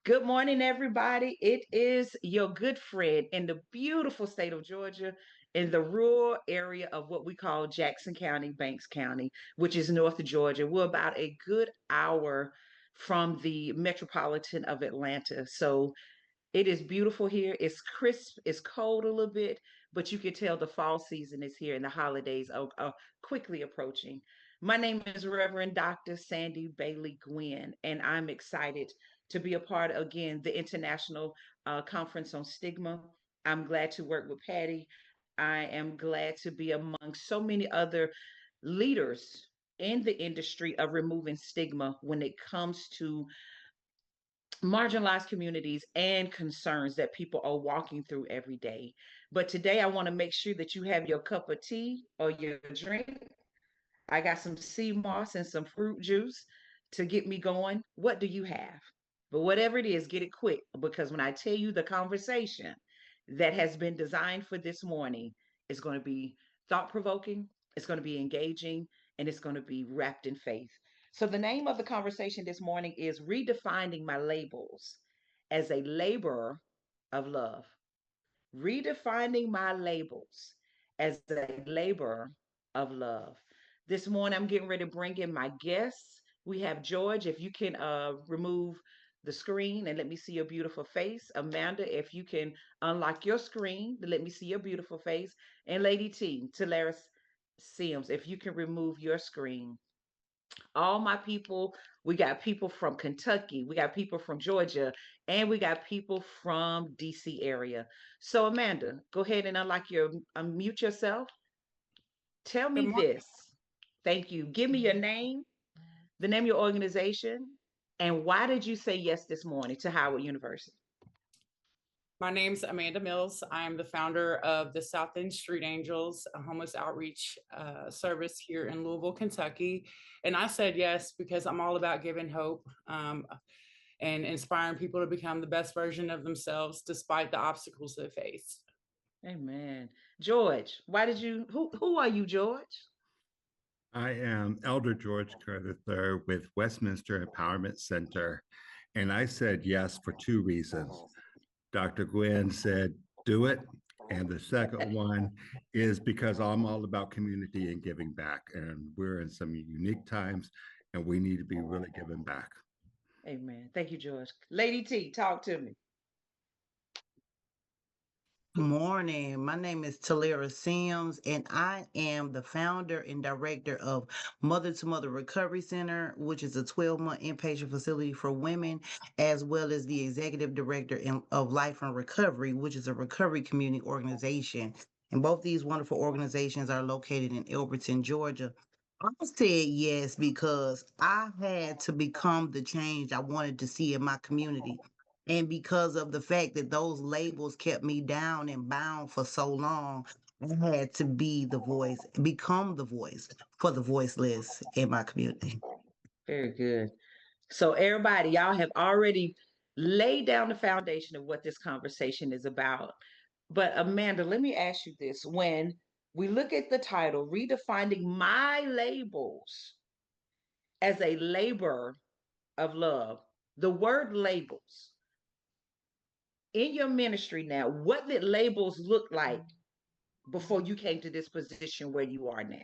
Good morning, everybody. It is your good friend in the beautiful state of Georgia, in the rural area of what we call Jackson County, Banks County, which is North Georgia. We're about a good hour from the metropolitan of Atlanta. So it is beautiful here. It's crisp, it's cold a little bit, but you can tell the fall season is here and the holidays are quickly approaching. My name is Reverend Dr. Sandy Bailey Gwynn, and I'm excited to be a part of, again, the International Conference on Stigma. I'm glad to work with Patty. I am glad to be among so many other leaders in the industry of removing stigma when it comes to marginalized communities and concerns that people are walking through every day. But today, I want to make sure that you have your cup of tea or your drink. I got some sea moss and some fruit juice to get me going. What do you have? But whatever it is, get it quick because when I tell you the conversation that has been designed for this morning is going to be thought provoking, it's going to be engaging, and it's going to be wrapped in faith. So, the name of the conversation this morning is Redefining My Labels as a Laborer of Love. Redefining my labels as a laborer of love. This morning, I'm getting ready to bring in my guests. We have George. If you can remove the screen and let me see your beautiful face. Amanda, if you can unlock your screen to let me see your beautiful face. And Lady T, Talaris Sims, if you can remove your screen. All my people, we got people from Kentucky, we got people from Georgia, and we got people from DC area. So Amanda, go ahead and unmute yourself. Tell Good me morning. this. Thank you. Give me your name, the name of your organization, and why did you say yes this morning to Howard University? My name's Amanda Mills. I am the founder of the South End Street Angels, a homeless outreach service here in Louisville, Kentucky. And I said yes because I'm all about giving hope and inspiring people to become the best version of themselves despite the obstacles they face. Amen. George, who are you, George? I am Elder George Carter III with Westminster Empowerment Center, and I said yes for two reasons. Dr. Gwen said, do it. And the second one is because I'm all about community and giving back. And we're in some unique times, and we need to be really giving back. Amen. Thank you, George. Lady T, talk to me. Morning. My name is Talera Sims, and I am the founder and director of Mother to Mother Recovery Center, which is a 12-month inpatient facility for women, as well as the executive director of Life and Recovery, which is a recovery community organization. And both these wonderful organizations are located in Elberton, Georgia. I said yes because I had to become the change I wanted to see in my community. And because of the fact that those labels kept me down and bound for so long, I had to be the voice, become the voice for the voiceless in my community. Very good. So, everybody, y'all have already laid down the foundation of what this conversation is about. But, Amanda, let me ask you this. When we look at the title, Redefining My Labels as a Labor of Love, the word labels in your ministry now, what did labels look like before you came to this position where you are now?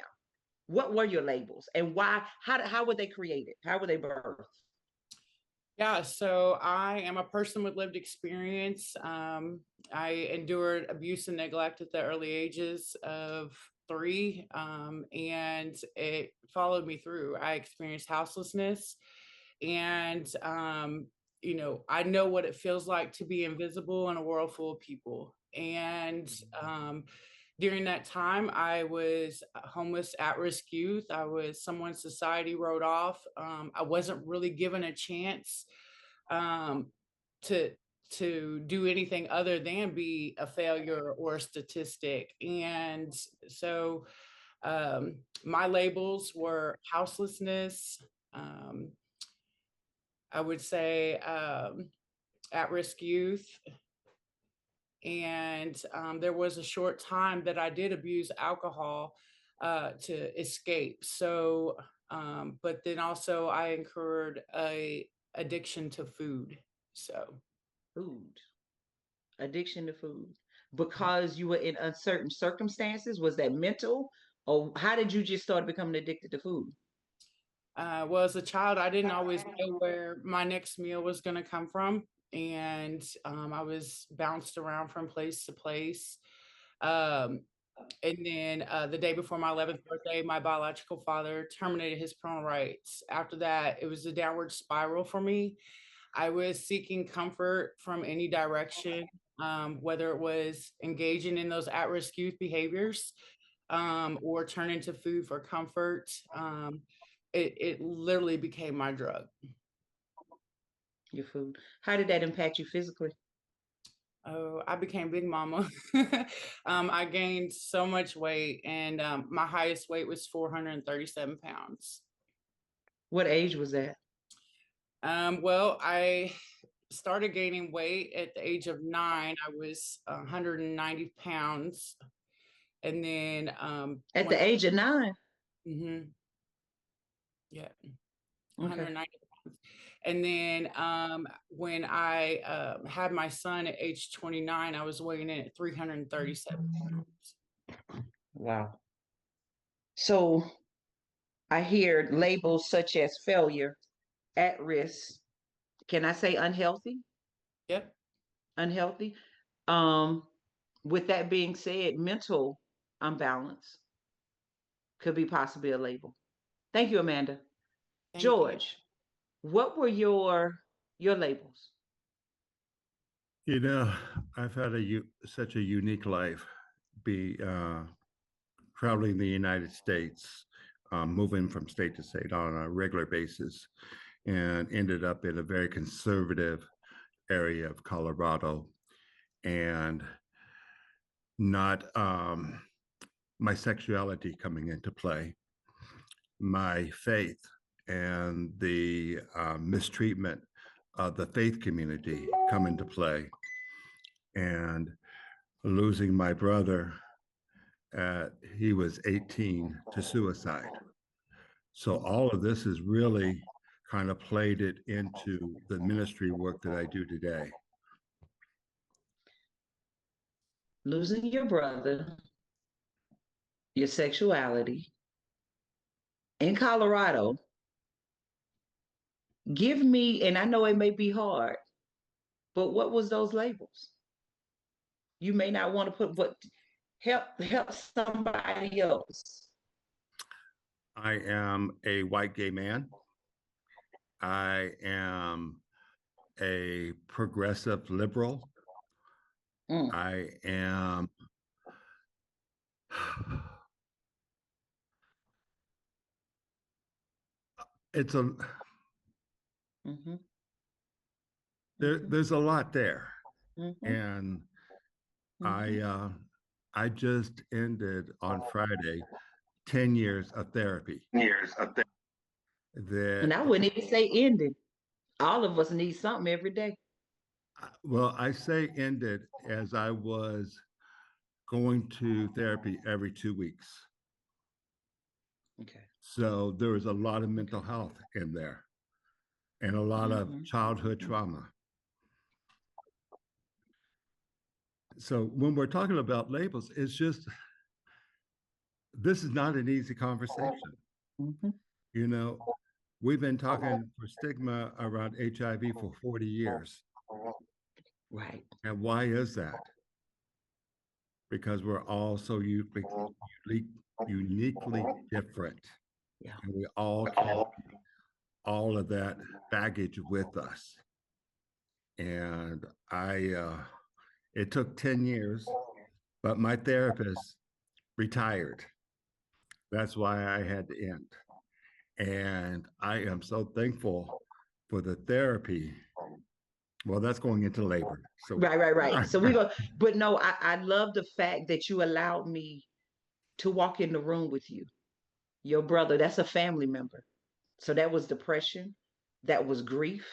What were your labels and why? How were they created? How were they birthed? Yeah, so I am a person with lived experience. I endured abuse and neglect at the early ages of 3, and it followed me through. I experienced houselessness, and I know what it feels like to be invisible in a world full of people. And during that time, I was a homeless, at-risk youth. I was someone society wrote off. I wasn't really given a chance um, to do anything other than be a failure or a statistic. And so my labels were houselessness. Um, I would say at-risk youth, and there was a short time that I did abuse alcohol to escape. So, but then also I incurred a addiction to food. So Food, addiction to food, because you were in uncertain circumstances. Was that mental, or how did you just start becoming addicted to food? well, as a child, I didn't always know where my next meal was going to come from. And I was bounced around from place to place. Um, and then the day before my 11th birthday, my biological father terminated his parental rights. After that, it was a downward spiral for me. I was seeking comfort from any direction, whether it was engaging in those at risk youth behaviors or turning to food for comfort. It literally became my drug. Your food. How did that impact you physically? Oh, I became big mama. I gained so much weight, and my highest weight was 437 pounds. What age was that? Well, I started gaining weight at the age of 9. I was 190 pounds. And then At the age of 9. Mhm. Yeah, Okay. 190 pounds. And then when I had my son at age 29, I was weighing in at 337 pounds. Wow. So I hear labels such as failure, at risk. Can I say unhealthy? Yep. Unhealthy. Um, with that being said, mental unbalance could be possibly a label. Thank you, Amanda. Thank you. George, what were your labels? You know, I've had such a unique life, be traveling the United States, moving from state to state on a regular basis, and ended up in a very conservative area of Colorado, and not my sexuality coming into play, my faith, and the mistreatment of the faith community come into play, and losing my brother at he was 18 to suicide. So all of this has really kind of played it into the ministry work that I do today. Losing your brother, your sexuality in Colorado. Give me, and I know it may be hard, but what was those labels? You may not want to put, but help somebody else. I am a white gay man. I am a progressive liberal. Mm. I am it's a Mm-hmm. there's a lot there. Mm-hmm. And Mm-hmm. I just ended on Friday 10 years of therapy that And I wouldn't even say ended. All of us need something every day. well, I say ended as I was going to therapy every 2 weeks. Okay. So there was a lot of mental Okay. health in there and a lot of Mm-hmm. childhood trauma. So when we're talking about labels, it's just this is not an easy conversation. Mm-hmm. You know, we've been talking for stigma around HIV for 40 years. Right. And why is that? Because we're all so uniquely different. Yeah. And we all carry all of that baggage with us. And it took 10 years, but my therapist retired. That's why I had to end. And I am so thankful for the therapy. Well, that's going into labor. So, Right. So we go, but no, I love the fact that you allowed me to walk in the room with you. Your brother, that's a family member. So that was depression, that was grief,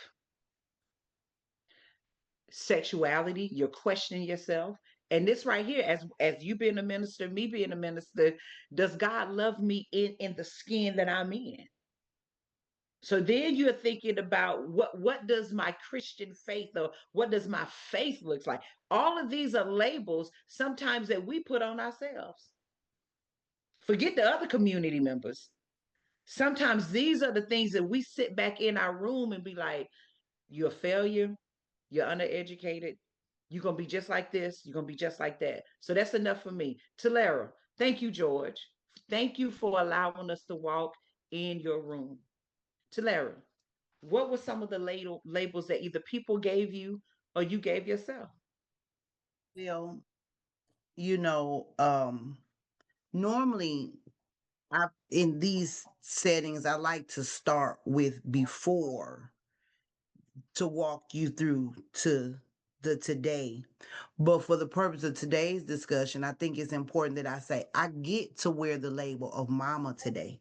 sexuality, you're questioning yourself. And this right here, as you being a minister, me being a minister, does God love me in the skin that I'm in? So then you're thinking about what does my Christian faith or what does my faith looks like? All of these are labels sometimes that we put on ourselves. Forget the other community members. Sometimes these are the things that we sit back in our room and be like, you're a failure, you're undereducated, you're gonna be just like this, you're gonna be just like that. So that's enough for me. Talara, thank you, George. Thank you for allowing us to walk in your room. Talara, what were some of the labels that either people gave you or you gave yourself? Well, you know, normally I in these settings I like to start with before to walk you through to the today. But for the purpose of today's discussion, I think it's important that I say I get to wear the label of mama today,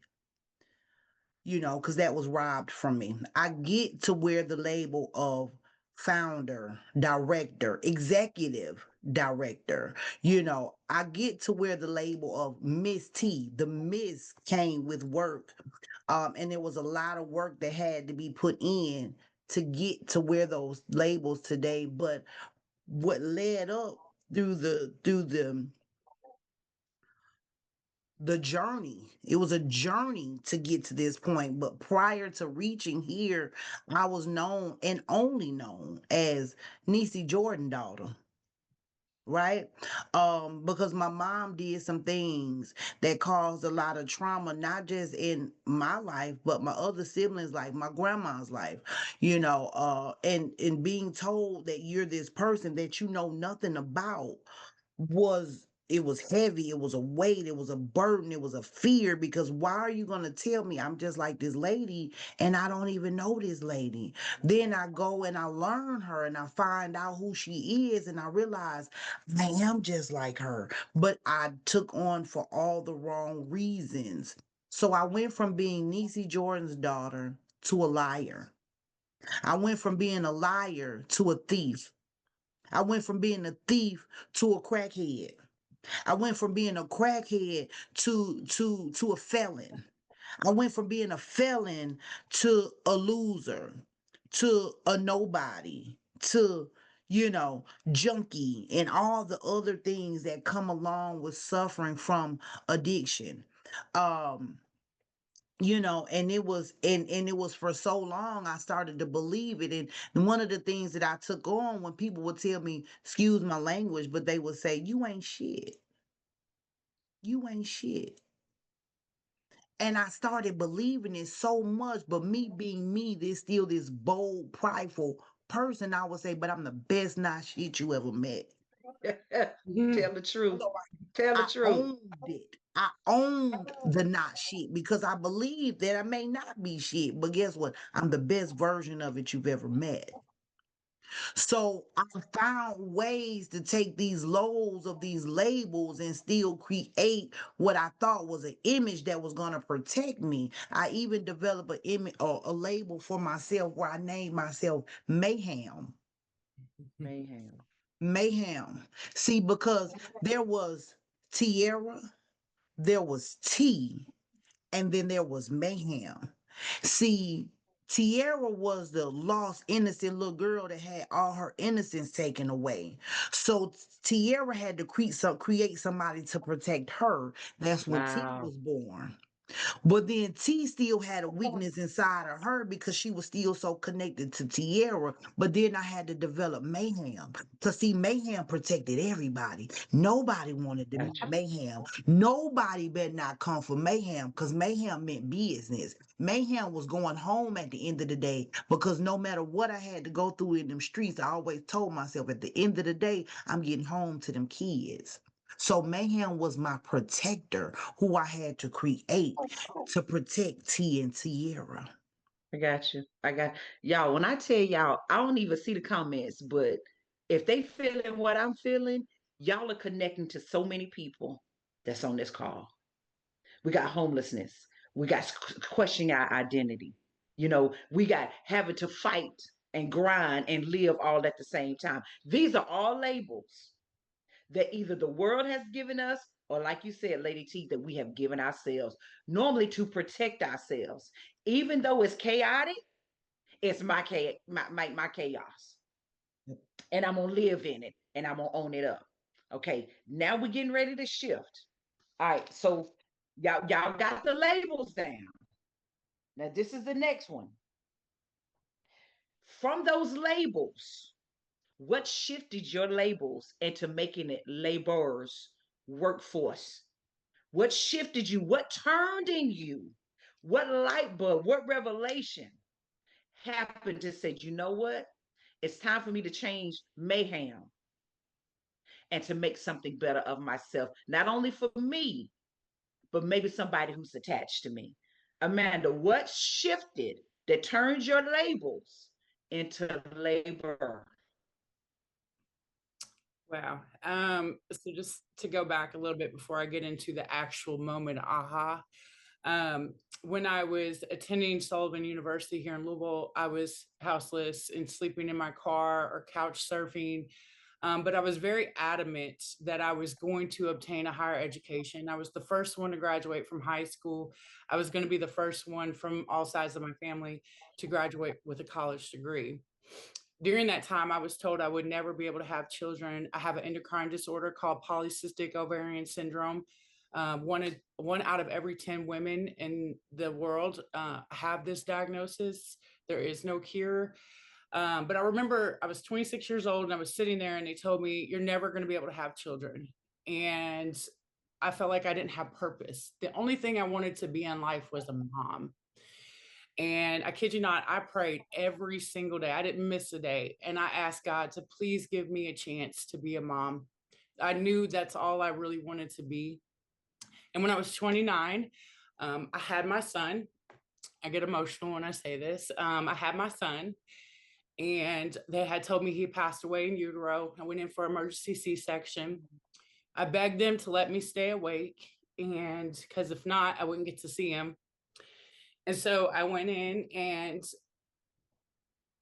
because that was robbed from me. I get to wear the label of founder, director, executive director. I get to wear the label of Miss T. The Miss came with work. And there was a lot of work that had to be put in to get to wear those labels today. But what led up through the journey. It was a journey to get to this point. But prior to reaching here, I was known and only known as Niecy Jordan daughter. Right? Because my mom did some things that caused a lot of trauma, not just in my life, but my other siblings' life, my grandma's life, and being told that you're this person that you know nothing about it was heavy, it was a weight, it was a burden, it was a fear, because why are you going to tell me I'm just like this lady and I don't even know this lady? Then I go and I learn her and I find out who she is and I realize I am just like her, but I took on for all the wrong reasons. So I went from being Niecy Jordan's daughter to a liar. I went from being a liar to a thief. I went from being a thief to a crackhead. I went from being a crackhead to a felon. I went from being a felon to a loser, to a nobody, to junkie, and all the other things that come along with suffering from addiction. Um, and it was for so long I started to believe it. And one of the things that I took on when people would tell me, excuse my language, but they would say, you ain't shit. You ain't shit. And I started believing it so much, but me being me, there's still this bold, prideful person. I would say, but I'm the best not shit you ever met. Mhm. Tell the truth. So Tell the I truth. owned it. I owned the not shit because I believe that I may not be shit, but guess what? I'm the best version of it you've ever met. So I found ways to take these loads of these labels and still create what I thought was an image that was going to protect me. I even developed an image or a label for myself where I named myself Mayhem. Mayhem. Mayhem. See, because there was Tierra, there was T, and then there was Mayhem. See, Tierra was the lost, innocent little girl that had all her innocence taken away. So Tierra had to create somebody to protect her. That's when T Wow. was born. But then T still had a weakness inside of her because she was still so connected to Tierra. But then I had to develop Mayhem. Because see, Mayhem protected everybody. Nobody wanted to meet Gotcha. Mayhem. Nobody better not come for Mayhem because Mayhem meant business. Mayhem was going home at the end of the day because no matter what I had to go through in them streets, I always told myself at the end of the day, I'm getting home to them kids. So Mayhem was my protector who I had to create to protect T and Tierra. I got you. I got y'all. When I tell y'all, I don't even see the comments, but if they feeling what I'm feeling, y'all are connecting to so many people that's on this call. We got homelessness. We got questioning our identity. We got having to fight and grind and live all at the same time. These are all labels that either the world has given us, or like you said, Lady T, that we have given ourselves, normally to protect ourselves. Even though it's chaotic, it's my chaos. And I'm gonna live in it and I'm gonna own it up. Okay, now we're getting ready to shift. All right, so y'all got the labels down. Now this is the next one. From those labels, what shifted your labels into making it laborers, workforce? What shifted you? What turned in you? What light bulb, what revelation happened to say, you know what? It's time for me to change mayhem and to make something better of myself, not only for me, but maybe somebody who's attached to me. Amanda, what shifted that turned your labels into labor? Wow. So just to go back a little bit before I get into the actual moment, aha. When I was attending Sullivan University here in Louisville, I was houseless and sleeping in my car or couch surfing. But I was very adamant that I was going to obtain a higher education. I was the first one to graduate from high school. I was going to be the first one from all sides of my family to graduate with a college degree. During that time, I was told I would never be able to have children. I have an endocrine disorder called polycystic ovarian syndrome. One out of every 10 women in the world have this diagnosis. There is no cure. But I remember I was 26 years old and I was sitting there and they told me, you're never going to be able to have children. And I felt like I didn't have purpose. The only thing I wanted to be in life was a mom. And I kid you not, I prayed every single day. I didn't miss a day. And I asked God to please give me a chance to be a mom. I knew that's all I really wanted to be. And when I was 29, I had my son. I get emotional when I say this. I had my son, and they had told me he passed away in utero. I went in for emergency C-section. I begged them to let me stay awake, and because if not, I wouldn't get to see him. And so I went in and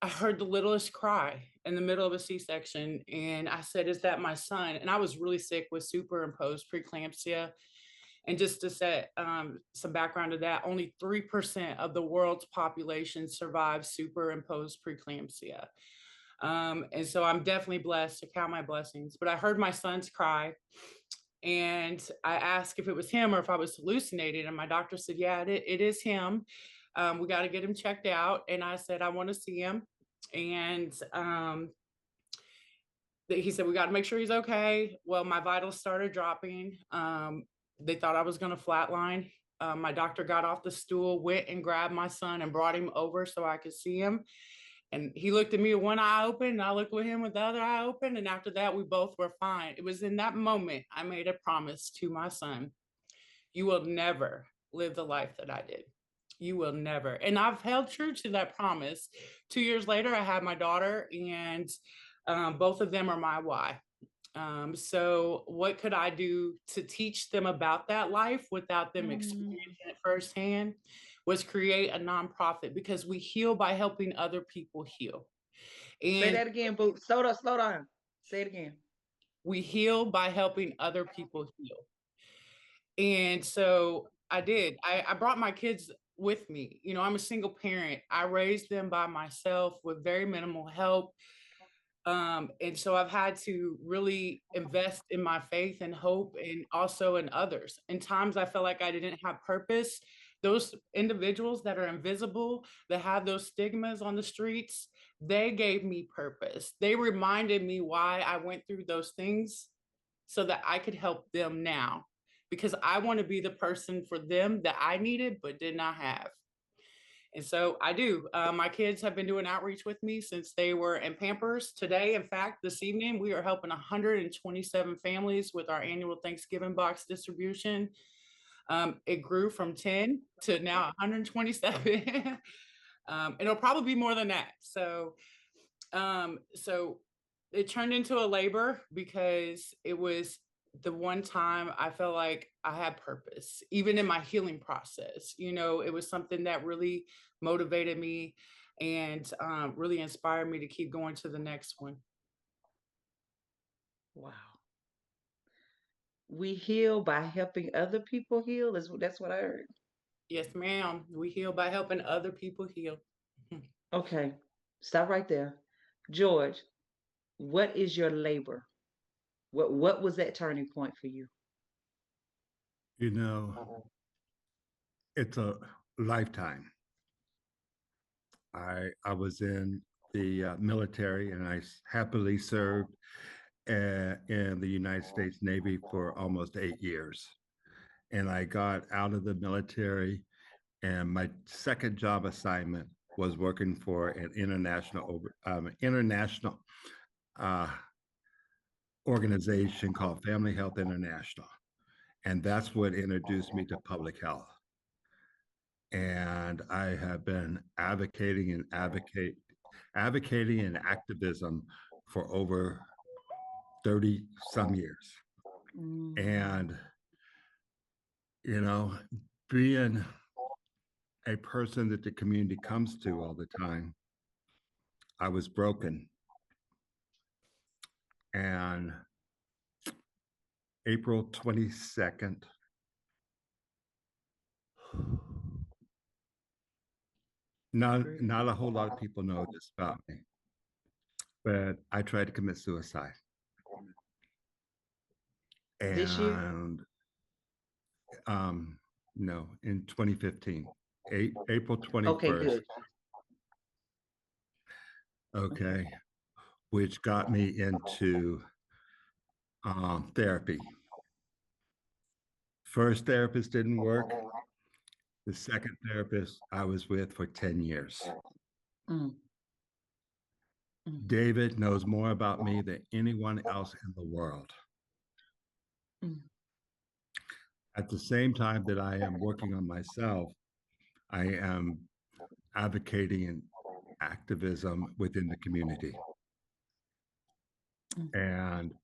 I heard the littlest cry in the middle of a C-section. And I said, is that my son? And I was really sick with superimposed preeclampsia. And just to set some background to that, only 3% of the world's population survives superimposed preeclampsia. And so I'm definitely blessed to count my blessings. But I heard my son's cry and I asked if it was him or if I was hallucinating. And my doctor said, yeah, it is him. We got to get him checked out. And I said, I want to see him. And he said, we got to make sure he's okay. Well, my vitals started dropping. They thought I was going to flatline. My doctor got off the stool, went and grabbed my son and brought him over so I could see him. And he looked at me with one eye open, and I looked at him with the other eye open. And after that, we both were fine. It was in that moment I made a promise to my son. You will never live the life that I did. You will never. And I've held true to that promise. 2 years later, I had my daughter, and both of them are my why. So what could I do to teach them about that life without them experiencing it firsthand was create a nonprofit, because we heal by helping other people heal. And say that again, boo. Slow down. Say it again. We heal by helping other people heal. And so I did. I brought my kids with me. You know, I'm a single parent. I raised them by myself with very minimal help. And so I've had to really invest in my faith and hope and also in others. In times I felt like I didn't have purpose, those individuals that are invisible, that have those stigmas on the streets, they gave me purpose. They reminded me why I went through those things so that I could help them now, because I want to be the person for them that I needed but did not have. And so I do. My kids have been doing outreach with me since they were in Pampers. Today, in fact, this evening, we are helping 127 families with our annual Thanksgiving box distribution. It grew from 10 to now 127. It'll probably be more than that. So it turned into a labor because it was the one time I felt like I had purpose, even in my healing process. You know, it was something that really motivated me and really inspired me to keep going to the next one. Wow. We heal by helping other people heal. That's what I heard. Yes, ma'am. We heal by helping other people heal. Okay, stop right there. George, what is your labor? What was that turning point for you? You know, it's a lifetime. I was in the military, and happily served in the United States Navy for almost 8 years. And I got out of the military, and my second job assignment was working for an international uh, organization called Family Health International, and that's what introduced me to public health. And I have been advocating and activism for over 30 some years. Mm, And, you know, being a person that the community comes to all the time, I was broken. And April 22nd, not a whole lot of people know this about me, but I tried to commit suicide. this year? And no, in 2015, April Okay, 21st. good. Okay, which got me into therapy. First therapist didn't work. The second therapist I was with for 10 years. Mm, mm, David knows more about me than anyone else in the world. mm, At the same time that I am working on myself, I am advocating and activism within the community. mm. And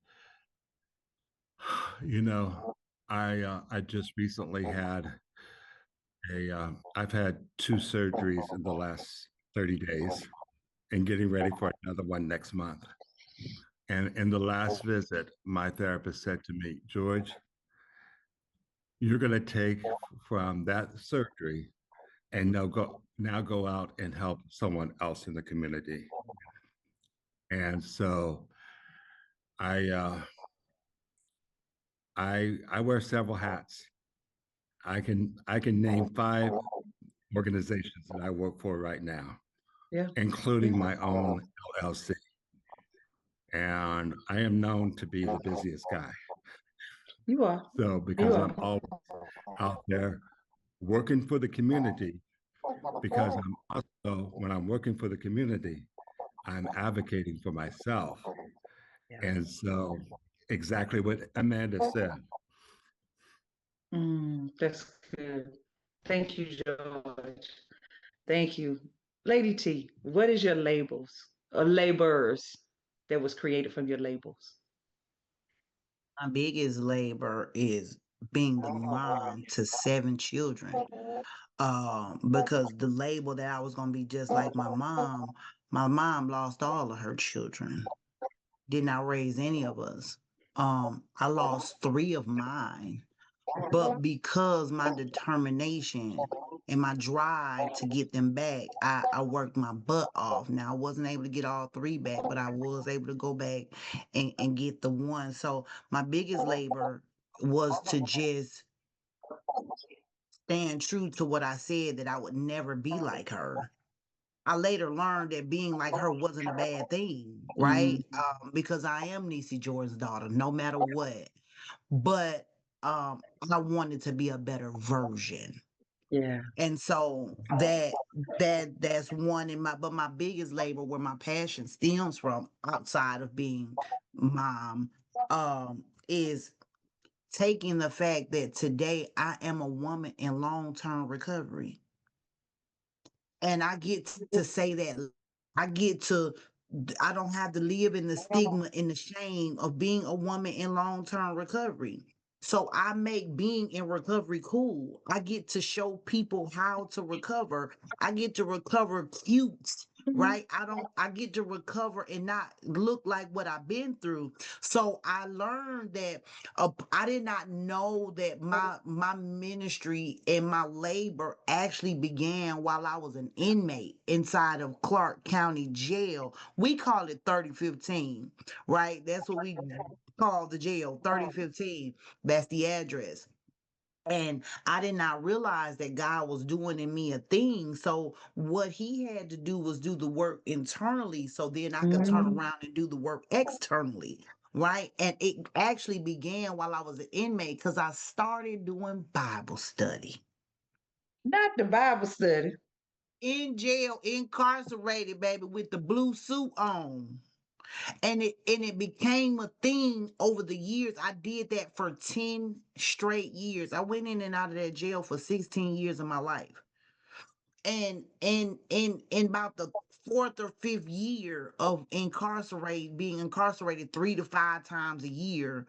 you know, I just recently had I've had two surgeries in the last 30 days, and getting ready for another one next month. And in the last visit, my therapist said to me, George, you're going to take from that surgery and now go out and help someone else in the community. And so I uh, I wear several hats. I can name 5 organizations that I work for right now, Yeah, yeah, including my own LLC. And I am known to be the busiest guy. you are. So You because I'm are. always out there working for the community, because I'm also, when I'm working for the community, I'm advocating for myself. Yeah. And so exactly what Amanda said. That's good. Thank you, George. Thank you. Lady T, what is your labels or laborers that was created from your labels? My biggest labor is being the mom to 7 children. Because the label that I was gonna be just like my mom lost all of her children. Did not raise any of us. I lost 3 of mine. But because my determination and my drive to get them back, I worked my butt off. Now I wasn't able to get all 3 back, but I was able to go back and get the one. So my biggest labor was to just stand true to what I said, that I would never be like her. I later learned that being like her wasn't a bad thing, Mm, right? Because I am Niecy George's daughter, no matter what. But I wanted to be a better version. yeah. And so that's one in my, but my biggest labor, where my passion stems from outside of being mom, is taking the fact that today I am a woman in long-term recovery. And I get to say that. I get to, I don't have to live in the stigma and the shame of being a woman in long-term recovery. So I make being in recovery cool. I get to show people how to recover. I get to recover cute. right? I get to recover and not look like what I've been through. So I learned that I did not know that my ministry and my labor actually began while I was an inmate inside of Clark County Jail. We call it 3015, right? That's what we call the jail, 3015. That's the address. And I did not realize that God was doing in me a thing. So what he had to do was do the work internally so then I could turn Mhm. around and do the work externally. Right. And it actually began while I was an inmate because I started doing Bible study Not the Bible study. in jail, incarcerated, baby, with the blue suit on. And it became a thing over the years. I did that for 10 straight years. I went in and out of that jail for 16 years of my life. And in about the fourth or fifth year of being incarcerated 3 to 5 times a year,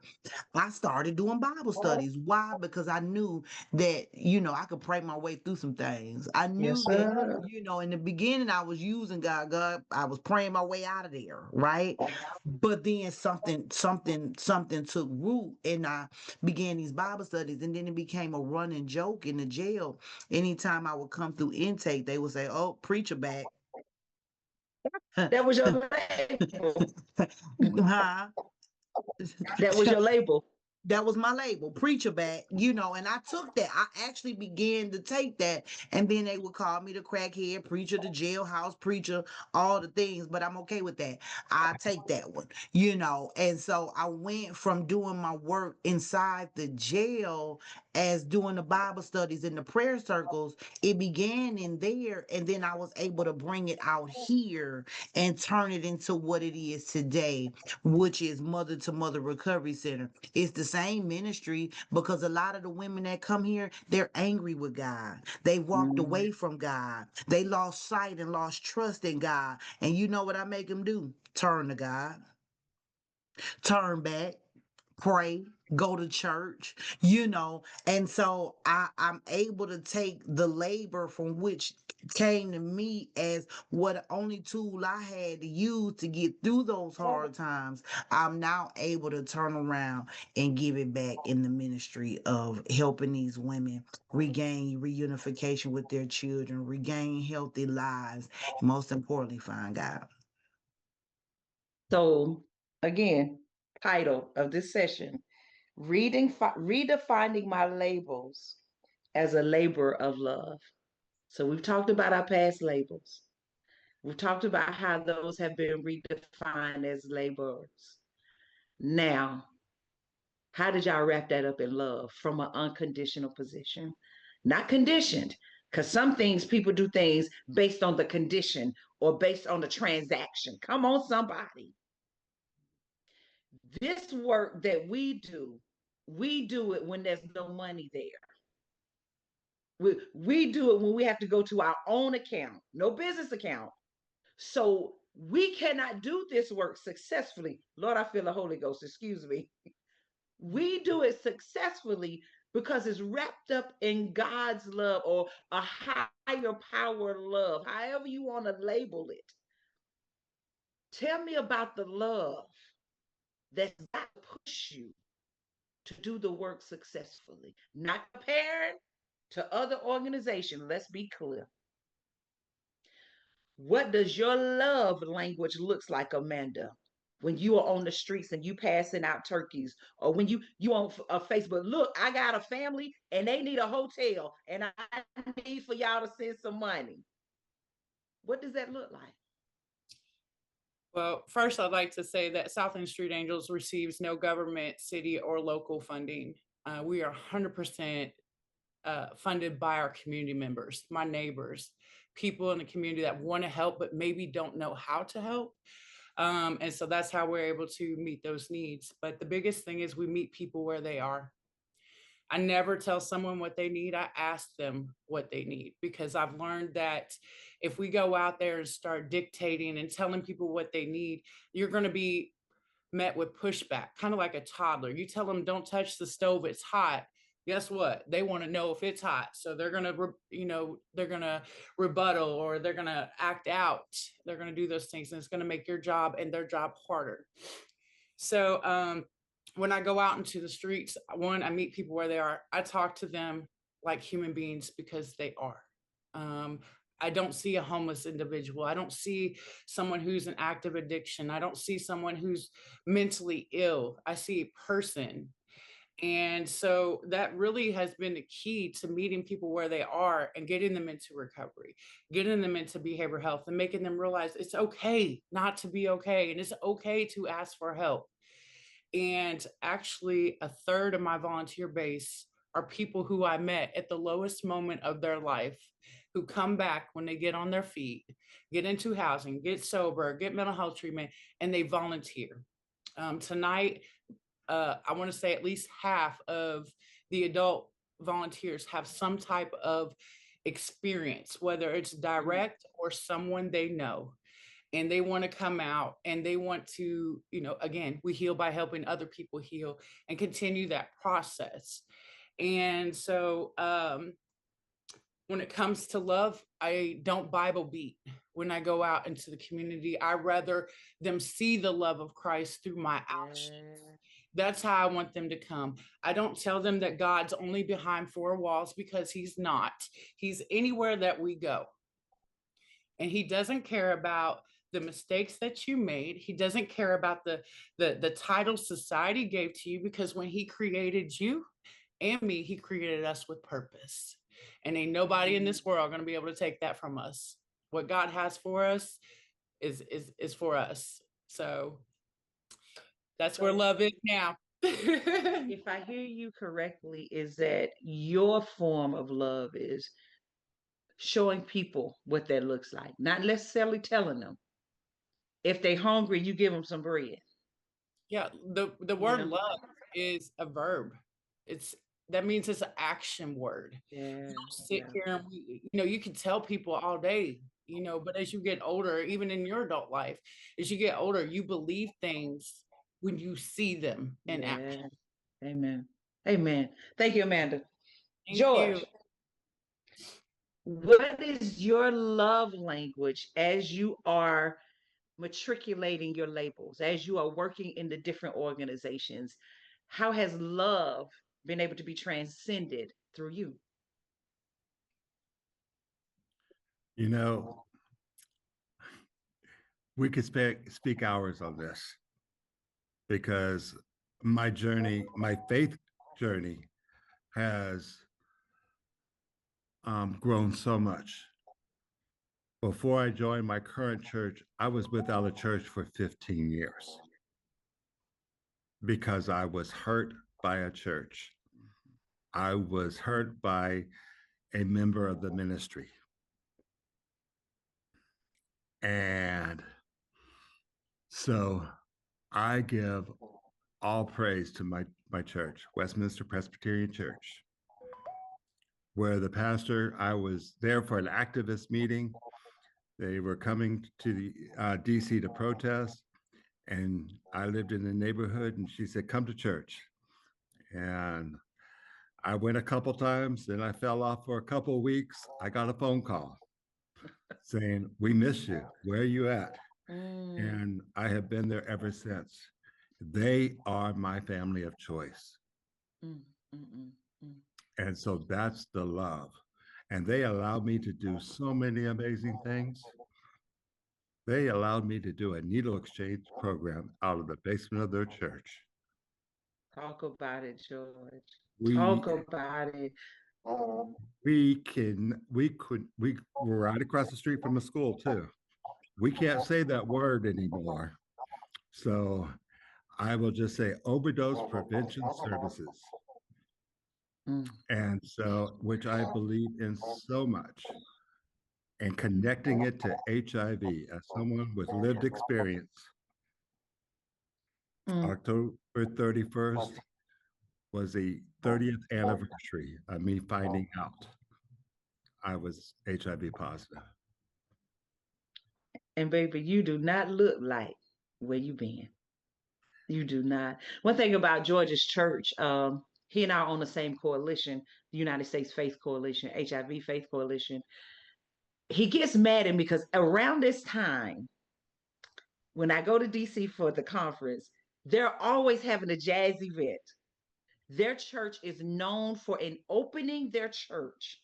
I started doing Bible studies. Why? Because I knew that, I could pray my way through some things. I Yes, knew that, sir. in the beginning I was using God, I was praying my way out of there, right? But then something took root and I began these Bible studies, and then it became a running joke in the jail. Anytime I would come through intake, they would say, "Oh, preacher back." That was your label. Huh? That was your label. That was my label, preacher back, and I took that. I actually began to take that, and then they would call me the crackhead preacher, the jailhouse preacher, all the things, but I'm okay with that. I take that one. And so I went from doing my work inside the jail as doing the Bible studies in the prayer circles. It began in there, and then I was able to bring it out here and turn it into what it is today, which is Mother to Mother Recovery Center. It's the same ministry because a lot of the women that come here, they're angry with God. They walked Mm. away from God. They lost sight and lost trust in God. And you know what I make them do? Turn to God, turn back, pray, go to church. And so I'm able to take the labor from which came to me as what only tool I had to use to get through those hard times. I'm now able to turn around and give it back in the ministry of helping these women regain reunification with their children, regain healthy lives, most importantly, find God. So, again, title of this session, redefining my labels as a labor of love. So we've talked about our past labels. We've talked about how those have been redefined as laborers. Now, how did y'all wrap that up in love from an unconditional position? Not conditioned, because some things people do things based on the condition or based on the transaction. Come on, somebody. This work that we do it when there's no money there. We do it when we have to go to our own account, no business account. So we cannot do this work successfully. Lord, I feel the Holy Ghost, excuse me. We do it successfully because it's wrapped up in God's love or a higher power love, however you want to label it. Tell me about the love that's got to push you to do the work successfully, not comparing to other organizations. Let's be clear. What does your love language looks like, Amanda? When you are on the streets and you passing out turkeys, or when you on Facebook, look, I got a family and they need a hotel, and I need for y'all to send some money. What does that look like? Well, first, I'd like to say that Southern Street Angels receives no government, city, or local funding. We are 100% funded by our community members, my neighbors, people in the community that want to help but maybe don't know how to help. And so that's how we're able to meet those needs. But the biggest thing is we meet people where they are. I never tell someone what they need. I ask them what they need, because I've learned that if we go out there and start dictating and telling people what they need, you're going to be met with pushback, kind of like a toddler. You tell them, don't touch the stove, it's hot. guess what? They want to know if it's hot. So they're going to, they're going to rebuttal, or they're going to act out. They're going to do those things, and it's going to make your job and their job harder. So when I go out into the streets, one, I meet people where they are. I talk to them like human beings, because they are. I don't see a homeless individual. I don't see someone who's in active addiction. I don't see someone who's mentally ill. I see a person. And so that really has been the key to meeting people where they are and getting them into recovery, getting them into behavioral health, and making them realize it's okay not to be okay. And it's okay to ask for help. And actually, a third of my volunteer base are people who I met at the lowest moment of their life, who come back when they get on their feet, get into housing, get sober, get mental health treatment, and they volunteer. Tonight, I want to say at least half of the adult volunteers have some type of experience, whether it's direct or someone they know. And they want to come out, and they want to, again, we heal by helping other people heal, and continue that process. And so when it comes to love, I don't Bible beat when I go out into the community. I rather them see the love of Christ through my actions. That's how I want them to come. I don't tell them that God's only behind four walls, because he's not. He's anywhere that we go. And he doesn't care about the mistakes that you made. He doesn't care about the title society gave to you, because when he created you and me, he created us with purpose. And ain't nobody in this world going to be able to take that from us. What God has for us is for us. So that's where love is now. If I hear you correctly, is that your form of love is showing people what that looks like, not necessarily telling them. If they're hungry, you give them some bread. Yeah, the word love is a verb. That means it's an action word. Yeah, Sit here and you can tell people all day, but as you get older, even in your adult life, as you get older, you believe things when you see them in action. Amen. Amen. Thank you, Amanda. Thank George, you. what is your love language as you are matriculating your labels, as you are working in the different organizations? How has love been able to be transcended through you? We could speak hours on this, because my faith journey has grown so much. Before I joined my current church, I was without a church for 15 years because I was hurt by a church. I was hurt by a member of the ministry. And so I give all praise to my church, Westminster Presbyterian Church, where the pastor, I was there for an activist meeting. They were coming to the DC to protest, and I lived in the neighborhood, and she said, "Come to church." And I went a couple times, then I fell off for a couple of weeks. I got a phone call saying, "We miss you. Where are you at?" And I have been there ever since. They are my family of choice. And so that's the love. And they allowed me to do so many amazing things. They allowed me to do a needle exchange program out of the basement of their church. Talk about it, George. We Talk about it. we were right across the street from a school too. We can't say that word anymore. So I will just say overdose prevention services. And so, which I believe in so much, and connecting it to HIV as someone with lived experience. October 31st was the 30th anniversary of me finding out I was HIV positive. And baby, you do not look like where you been. You do not. One thing about George's church, He and I are on the same coalition, the United States Faith Coalition, HIV Faith Coalition. He gets mad at me because around this time, when I go to DC for the conference, they're always having a jazz event. Their church is known for an opening their church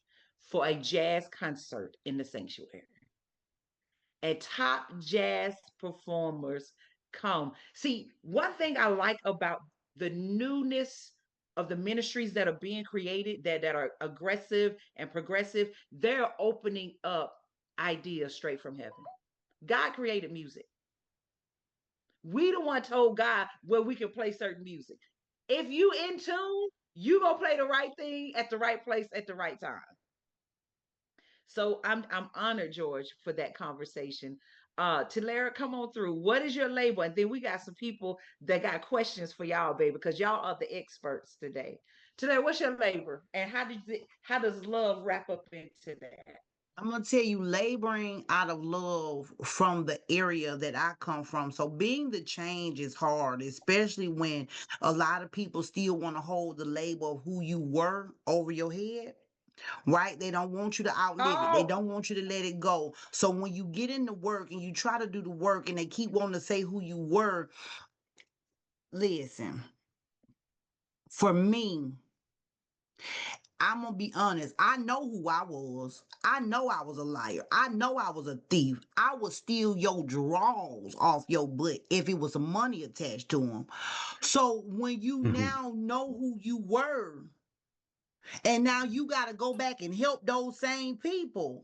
for a jazz concert in the sanctuary. And top jazz performers come. See, one thing I like about the newness of the ministries that are being created that are aggressive and progressive, they're opening up ideas straight from heaven. God created music. We the one told God where we can play certain music. If you in tune, you gonna play the right thing at the right place at the right time. So I'm honored, George, for that conversation. Talara, come on through. What is your label? And then we got some people that got questions for y'all, baby, because y'all are the experts today. Talara, what's your label? And how does love wrap up into that? I'm gonna tell you, laboring out of love from the area that I come from. So being the change is hard, especially when a lot of people still want to hold the label of who you were over your head. Right? They don't want you to outlive it. They Oh, don't want you to let it go. So when you get into work and you try to do the work and they keep wanting to say who you were, listen, for me, I'm gonna be honest. I know who I was. I know I was a liar. I know I was a thief. I would steal your drawers off your butt if it was some money attached to them. So when you now know who you were, and now you got to go back and help those same people,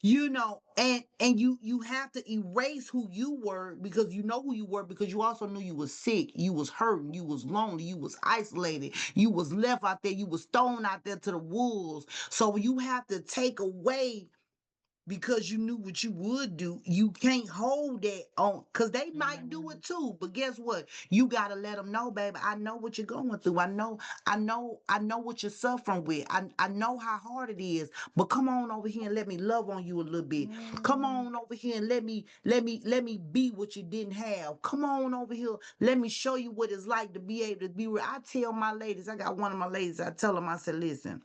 and you have to erase who you were because you know who you were because you also knew you was sick, you was hurting, you was lonely, you was isolated, you was left out there, you was thrown out there to the wolves. So you have to take away because you knew what you would do. You can't hold that on because they might do mm, it too. But guess what? You gotta let them know, baby. I know what you're going through. I know what you're suffering with. I know how hard it is. But come on over here and let me love on you a little bit. Come mm. on over here and let me be what you didn't have. Come on over here. Let me show you what it's like to be able to be real. I tell my ladies, I got one of my ladies, I tell them, I said, listen.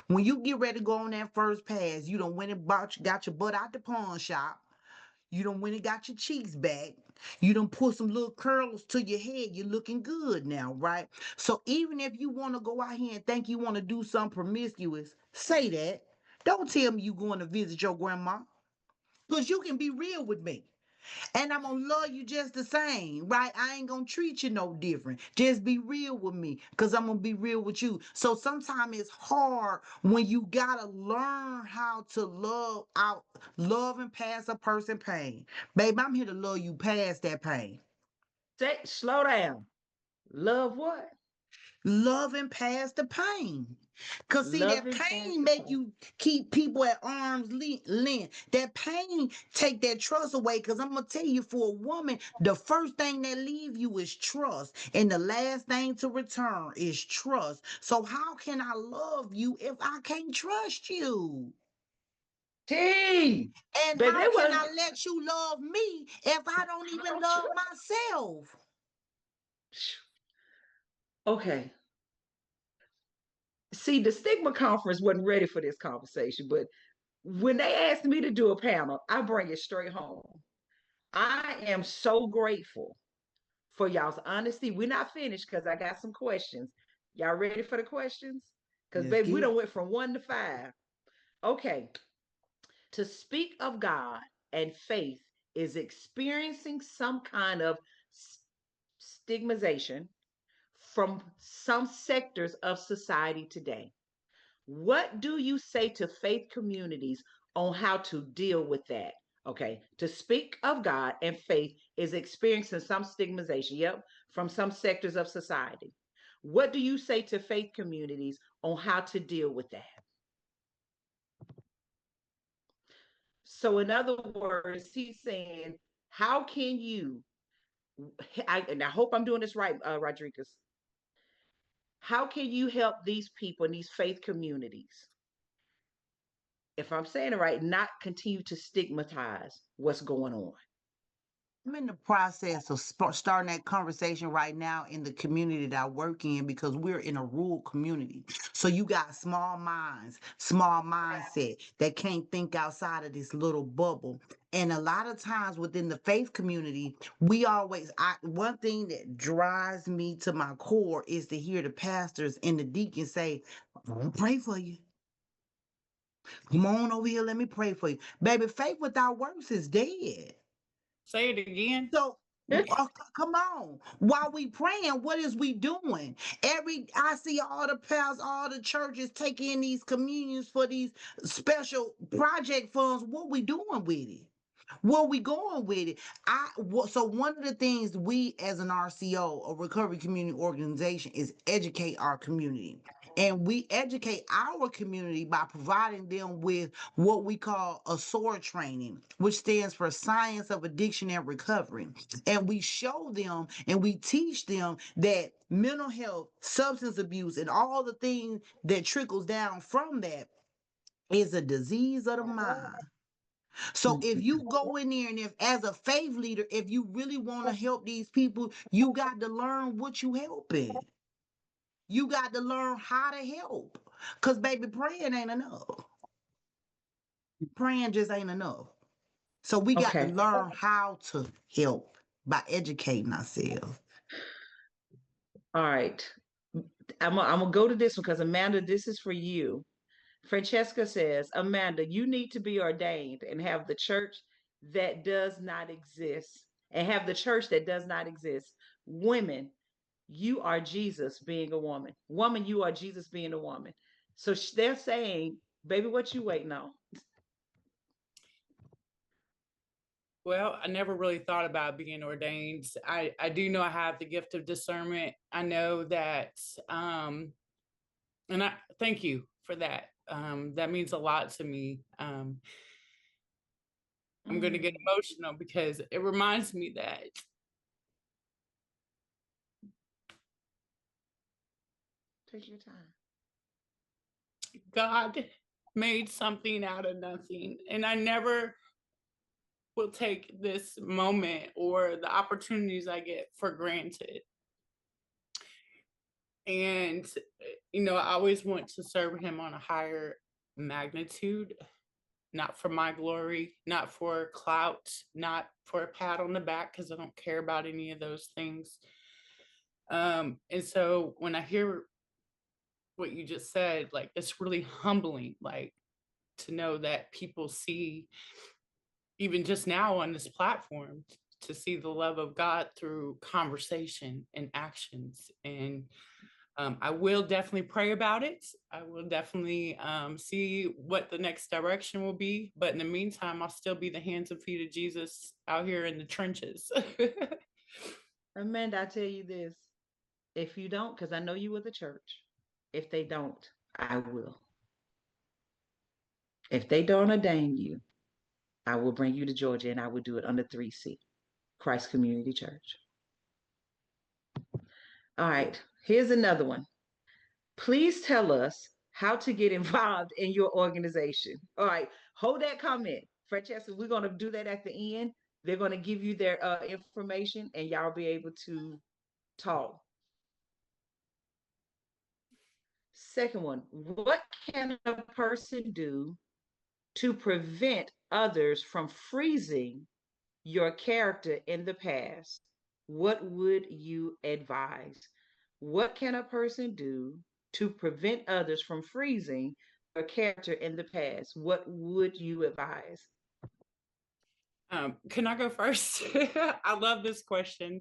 When you get ready to go on that first pass, you done went and got your butt out the pawn shop. You done went and got your cheeks back. You done put some little curls to your head. You're looking good now, right? So even if you want to go out here and think you want to do something promiscuous, say that. Don't tell me you going to visit your grandma. Because you can be real with me. And I'm gonna love you just the same, right? I ain't gonna treat you no different. Just be real with me, cause I'm gonna be real with you. So sometimes it's hard when you gotta learn how to love and pass a person pain. Babe, I'm here to love you past that pain. Slow down. Love what? Love and pass the pain. Cause see, that Loving past pain the make point. you keep people at arm's length. That pain take that trust away. Cause I'm gonna tell you, for a woman, the first thing that leave you is trust, and the last thing to return is trust. So how can I love you if I can't trust you? T, And baby, how they can want. I let you love me if I don't even love myself? Okay. See, the stigma conference wasn't ready for this conversation, but when they asked me to do a panel, I bring it straight home. I am so grateful for y'all's honesty. We're not finished because I got some questions. Y'all ready for the questions? Because, Let's baby, we get it. don't went from 1 to 5. Okay. To speak of God and faith is experiencing some kind of stigmatization from some sectors of society today. What do you say to faith communities on how to deal with that? Okay, to speak of God and faith is experiencing some stigmatization, yep, from some sectors of society. What do you say to faith communities on how to deal with that? So, in other words, he's saying, how can you, and I hope I'm doing this right, Rodriguez, how can you help these people in these faith communities, if I'm saying it right, not continue to stigmatize what's going on? I'm in the process of starting that conversation right now in the community that I work in because we're in a rural community. So you got small minds, small mindset that can't think outside of this little bubble. And a lot of times within the faith community, one thing that drives me to my core is to hear the pastors and the deacons say, "I'll pray for you. Come on over here, let me pray for you." Baby, faith without works is dead. Say it again. So come on. While we praying, what is we doing? I see all the pastors, all the churches taking these communions for these special project funds. What we doing with it? Where we going with it? So one of the things we as an RCO, a recovery community organization, is educate our community. And we educate our community by providing them with what we call a SOAR training, which stands for Science of Addiction and Recovery. And we show them and we teach them that mental health, substance abuse, and all the things that trickles down from that is a disease of the mind. So if you go in there and if as a faith leader, if you really want to help these people, you got to learn what you helping. You got to learn how to help. Because baby, praying ain't enough. Praying just ain't enough. So we got to Okay. learn how to help by educating ourselves. All right. I'm gonna go to this one because Amanda, this is for you. Francesca says, Amanda, you need to be ordained and have the church that does not exist, and have the church that does not exist. Women, you are Jesus being a woman. Woman, you are Jesus being a woman. So they're saying, baby, what you waiting on? Well, I never really thought about being ordained. I do know I have the gift of discernment. I know that, and I thank you for that. That means a lot to me. I'm going to get emotional because it reminds me that Take your time. God made something out of nothing. And I never will take this moment or the opportunities I get for granted. And, I always want to serve him on a higher magnitude, not for my glory, not for clout, not for a pat on the back, because I don't care about any of those things. And so when I hear what you just said, like, it's really humbling, like, to know that people see, even just now on this platform, to see the love of God through conversation and actions. And I will definitely pray about it. I will definitely see what the next direction will be. But in the meantime, I'll still be the hands and feet of Jesus out here in the trenches. Amanda, I tell you this. If you don't, because I know you with the church, if they don't, I will. If they don't ordain you, I will bring you to Georgia and I will do it under 3C, Christ Community Church. All right, here's another one. Please tell us how to get involved in your organization. All right, hold that comment. Francesca, we're going to do that at the end. They're going to give you their information and y'all be able to talk. Second one, what can a person do to prevent others from freezing your character in the past? What would you advise? What can a person do to prevent others from freezing your character in the past? What would you advise? Can I go first? I love this question.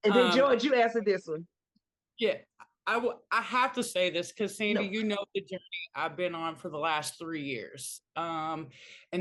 And then George, you answer this one. Yeah, I have to say this because Sandy, No. you know the journey I've been on for the last 3 years. And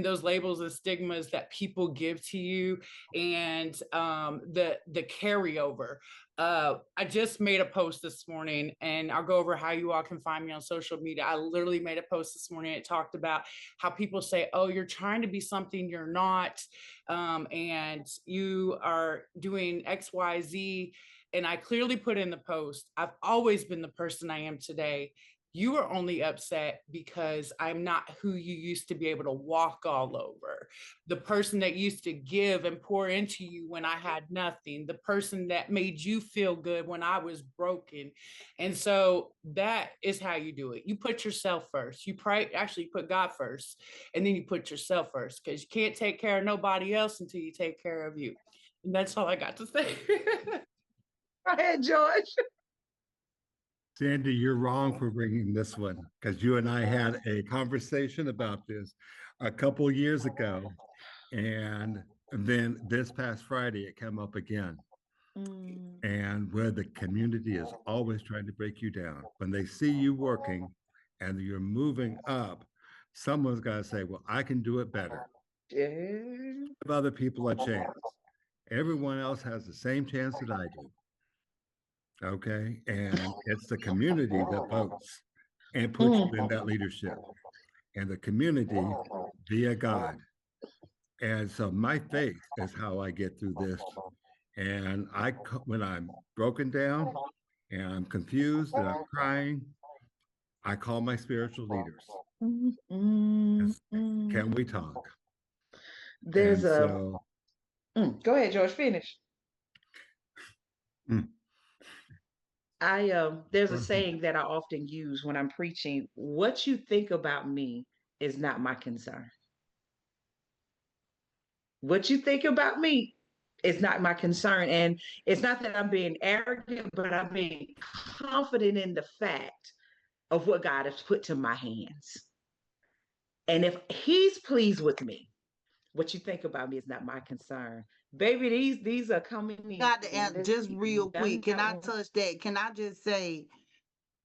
those labels and stigmas that people give to you, and the carryover. I just made a post this morning, and I'll go over how you all can find me on social media. I literally made a post this morning. It talked about how people say, "Oh, you're trying to be something you're not, and you are doing X, Y, Z." And I clearly put in the post, I've always been the person I am today. You are only upset because I'm not who you used to be able to walk all over. The person that used to give and pour into you when I had nothing, the person that made you feel good when I was broken. And so that is how you do it. You put yourself first. You pray, actually put God first, and then you put yourself first, because you can't take care of nobody else until you take care of you. And that's all I got to say. Go ahead, George. Sandy, you're wrong for bringing this one because you and I had a conversation about this a couple years ago. And then this past Friday, it came up again. Mm. And where the community is always trying to break you down. When they see you working and you're moving up, someone's got to say, well, I can do it better. Yeah. Give other people a chance. Everyone else has the same chance that I do. Okay. And it's the community that votes and puts you in that leadership. And the community via God. And so my faith is how I get through this. And when I'm broken down and I'm confused and I'm crying, I call my spiritual leaders. Mm, mm, Can we talk? There's And a so, go ahead, George, finish. mm, There's a saying that I often use when I'm preaching: what you think about me is not my concern. What you think about me is not my concern. And it's not that I'm being arrogant, but I'm being confident in the fact of what God has put to my hands. And if he's pleased with me, what you think about me is not my concern. Baby, these are coming Got to in. Let's just see. real quick. Done Can that I one. touch that? Can I just say,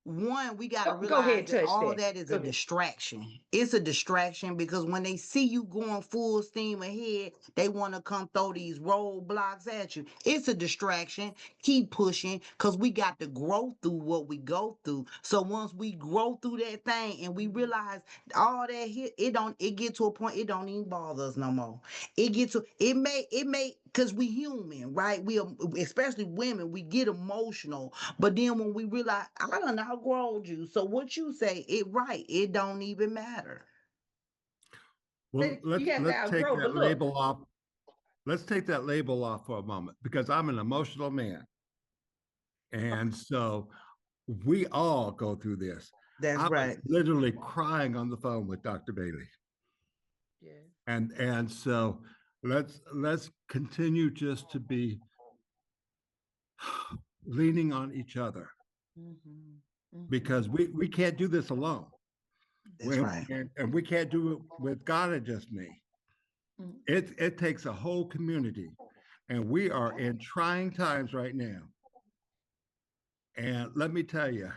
one, we got to Go realize ahead, that touch all that. that is Go a ahead. distraction. It's a distraction because when they see you going full steam ahead, they want to come throw these roadblocks at you. It's a distraction. Keep pushing because we got to grow through what we go through. So once we grow through that thing and we realize all that hit, it get to a point it don't even bother us no more. It may because we human, right? We especially women, we get emotional, but then when we realize I done outgrown you, so what you say, it don't even matter. well, You have to let's take outgrow, but that look, label off. Let's take that label off for a moment because I'm an emotional man. And so we all go through this. That's I was right. literally crying on the phone with Dr. Bailey. yeah. And so let's continue just to be leaning on each other because we can't do this alone. That's right. And we can't do it with God and just me. It takes a whole community, and we are in trying times right now. And let me tell you,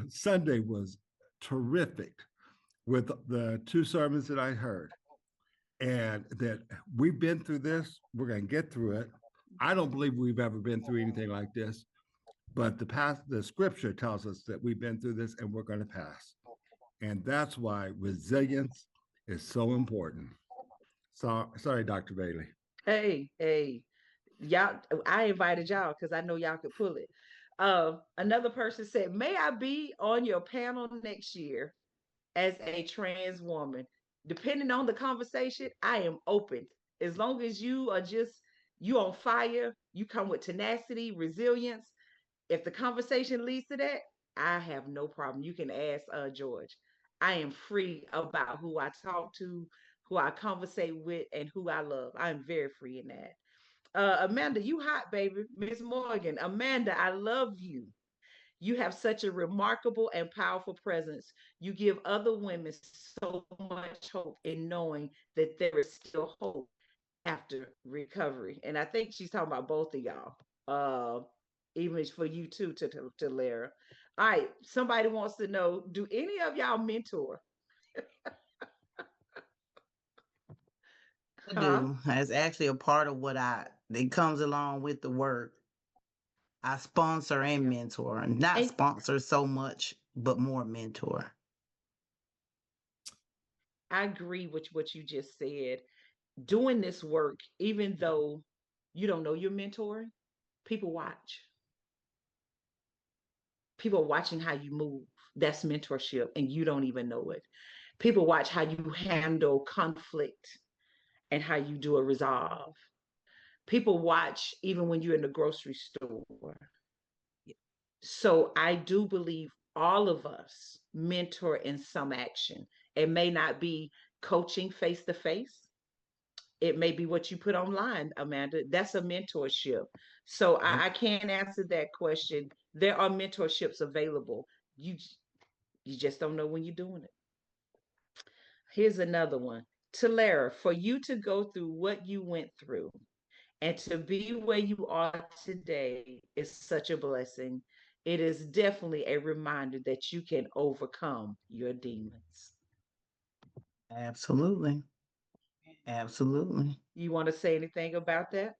Sunday was terrific with the two sermons that I heard, and that we've been through this. We're going to get through it. I don't believe we've ever been through anything like this, but the scripture tells us that we've been through this and we're going to pass. And that's why resilience is so important. So sorry, Dr. Bailey. Hey, y'all, I invited y'all because I know y'all could pull it. Another person said, may I be on your panel next year as a trans woman? Depending on the conversation, I am open. As long as you are just you on fire, you come with tenacity, resilience. If the conversation leads to that, I have no problem. You can ask George. I am free about who I talk to, who I conversate with, and who I love. I'm very free in that. Amanda, you hot, baby. Miss Morgan, Amanda, I love you. You have such a remarkable and powerful presence. You give other women so much hope in knowing that there is still hope after recovery. And I think she's talking about both of y'all. Even for you too, to Lara. All right, somebody wants to know: do any of y'all mentor? I Huh? do. That's actually a part of what it comes along with the work. I sponsor and mentor, not And sponsor so much, but more mentor. I agree with what you just said. Doing this work, even though you don't know you're mentoring, people watch. People watching how you move. That's mentorship, and you don't even know it. People watch how you handle conflict and how you do a resolve. People watch even when you're in the grocery store. So I do believe all of us mentor in some action. It may not be coaching face to face. It may be what you put online, Amanda. That's a mentorship. So I can't answer that question. There are mentorships available. You you just don't know when you're doing it. Here's another one. Talara, for you to go through what you went through and to be where you are today is such a blessing. It is definitely a reminder that you can overcome your demons. Absolutely. Absolutely. You want to say anything about that?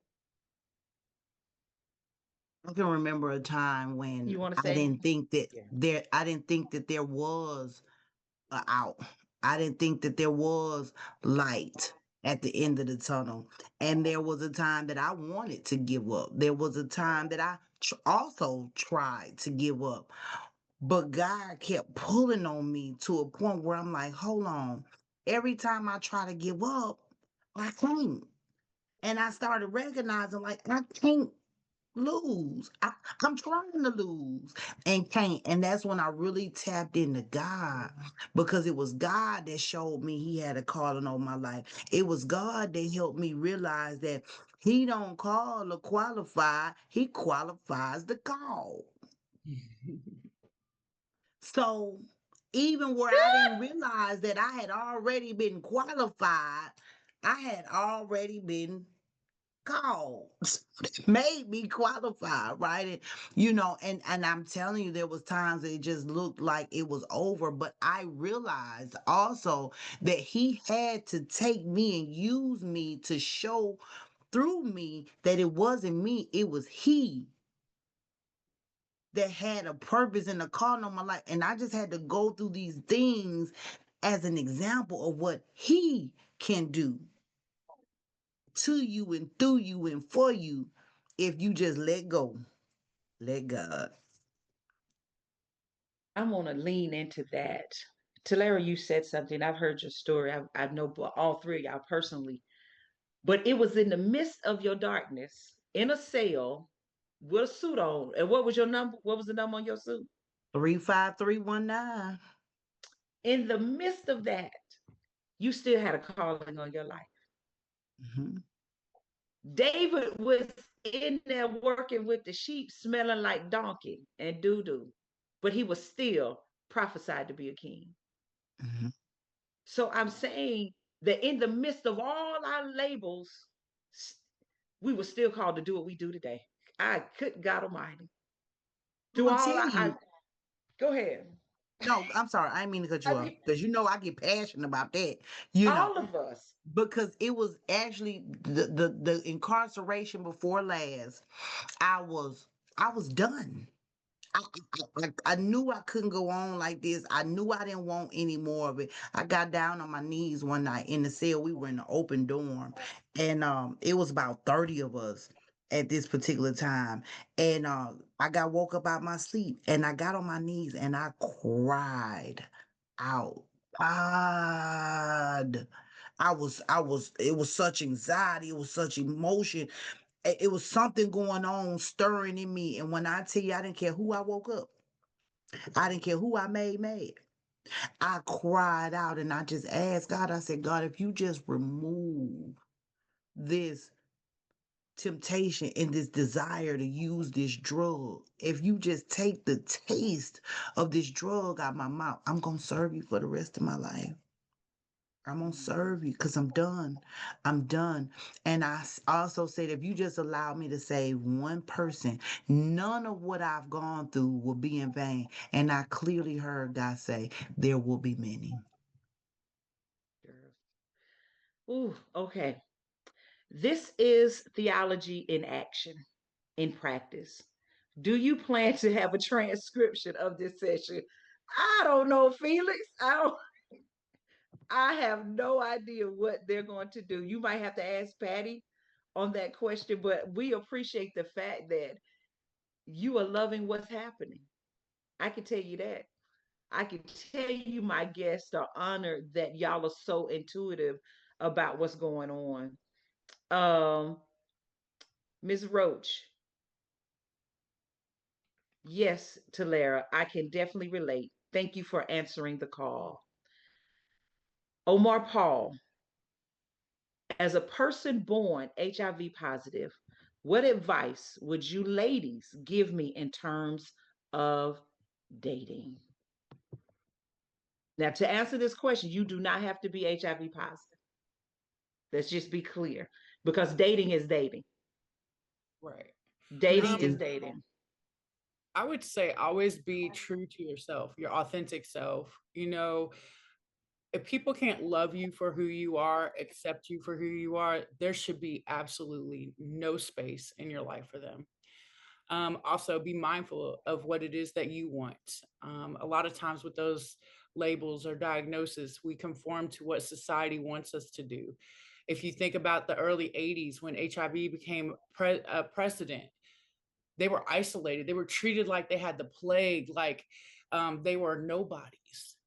I can remember a time when You want to say anything? Yeah. I didn't think that there was a out. I didn't think that there was light at the end of the tunnel. And there was a time that I wanted to give up. There was a time that I also tried to give up. But God kept pulling on me to a point where I'm like, hold on. Every time I try to give up, I can't. And I started recognizing like I can't lose. I'm trying to lose and can't. And that's when I really tapped into God because it was God that showed me He had a calling on my life. It was God that helped me realize that He don't call or qualify, He qualifies the call. So even where I didn't realize that I had already been qualified, I had already been called, made me qualified, right? And, and I'm telling you, there was times that it just looked like it was over, but I realized also that He had to take me and use me to show through me that it wasn't me, it was He that had a purpose and a calling on my life. And I just had to go through these things as an example of what He can do to you and through you and for you if you just let go. Let God. I'm going to lean into that. Talara, you said something. I've heard your story. I know all three of y'all personally. But it was in the midst of your darkness, in a cell, with a suit on. And what was your number? What was the number on your suit? 35319. In the midst of that, you still had a calling on your life. Mhm. David was in there working with the sheep, smelling like donkey and doo doo, but he was still prophesied to be a king. Mhm. So I'm saying that in the midst of all our labels, we were still called to do what we do today. I could God Almighty. I'm Do gonna all tell I you. go ahead. No, I'm sorry. I didn't mean to cut you I off mean, because I get passionate about that. You know, all of us. because it was actually the incarceration before last. I was I was done. I knew I couldn't go on like this. I knew I didn't want any more of it. I got down on my knees one night in the cell. We were in an open dorm, and it was about 30 of us at this particular time. And I got woke up out my sleep, and I got on my knees and I cried out. God. It was such anxiety, it was such emotion, it was something going on stirring in me. And when I tell you, I didn't care who I woke up, I didn't care who I made mad. I cried out and I just asked God, I said, God, if you just remove this temptation and this desire to use this drug, if you just take the taste of this drug out my mouth, I'm going to serve you for the rest of my life. I'm gonna serve you because I'm done. I'm done. And also said, if you just allow me to save one person, none of what I've gone through will be in vain. And I clearly heard God say, there will be many. Ooh, okay. This is theology in action, in practice. Do you plan to have a transcription of this session? I don't know, Felix. I have no idea what they're going to do. You might have to ask Patty on that question, but we appreciate the fact that you are loving what's happening. I can tell you that. I can tell you my guests are honored that y'all are so intuitive about what's going on. Um, Ms. Roach, yes, Talera, I can definitely relate. Thank you for answering the call. Omar Paul, as a person born HIV positive, what advice would you ladies give me in terms of dating? Now, to answer this question, you do not have to be HIV positive. Let's just be clear because dating is dating. Right. Dating is Um, dating. I would say always be true to yourself, your authentic self. If people can't love you for who you are, accept you for who you are, there should be absolutely no space in your life for them. Also, be mindful of what it is that you want. A lot of times, with those labels or diagnosis, we conform to what society wants us to do. If you think about the early 80s when HIV became a precedent, they were isolated. They were treated like they had the plague, like they were nobodies.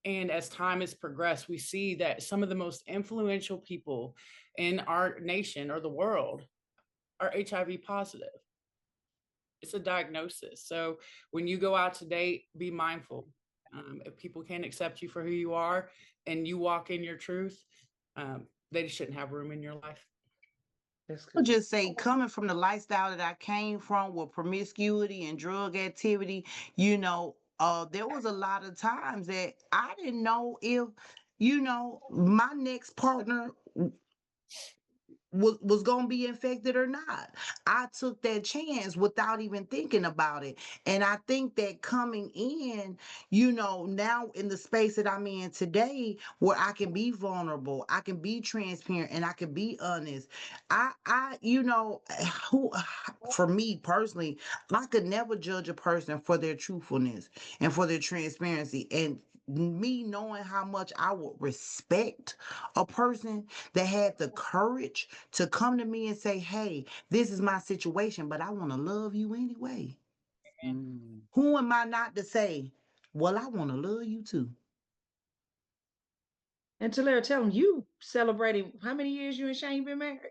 And as time has progressed, we see that some of the most influential people in our nation or the world are HIV positive. It's a diagnosis. So when you go out to date, be mindful. If people can't accept you for who you are and you walk in your truth, they shouldn't have room in your life. That's I'll good. just say, coming from the lifestyle that I came from with promiscuity and drug activity, there was a lot of times that I didn't know if, my next partner was going to be infected or not. I took that chance without even thinking about it. And I think that coming in, now in the space that I'm in today, where I can be vulnerable, I can be transparent, and I can be honest. Who, for me personally, I could never judge a person for their truthfulness and for their transparency. And me knowing how much I would respect a person that had the courage to come to me and say, hey, this is my situation, but I want to love you anyway. Mm. Who am I not to say, well, I want to love you too? And Talera, tell them you celebrating how many years you and Shane been married?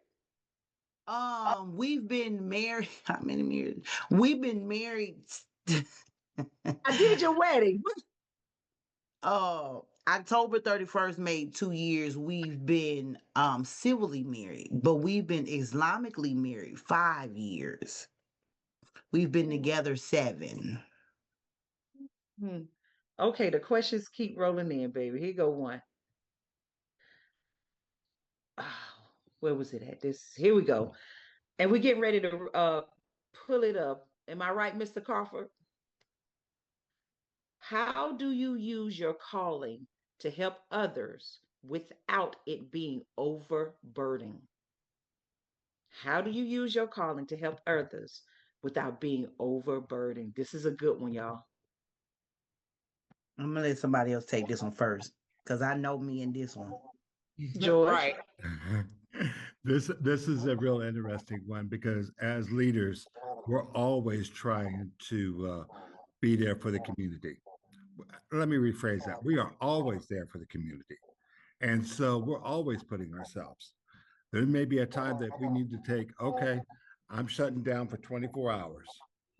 We've been married. How many years? We've been married. I did your wedding. October 31st made 2 years. We've been civilly married, but we've been Islamically married 5 years. We've been together 7. Hmm. Okay, the questions keep rolling in, baby. Here go one. Oh, where was it at? This here we go. And we're getting ready to pull it up. Am I right, Mr. Crawford? How do you use your calling to help others without it being overburdening? How do you use your calling to help others without being overburdened? This is a good one, y'all. I'm gonna let somebody else take this one first because I know me in this one. George? Right. This is a real interesting one because as leaders, we're always trying to be there for the community. Let me rephrase that. We are always there for the community. And so we're always putting ourselves. There may be a time that we need to take, okay, I'm shutting down for 24 hours,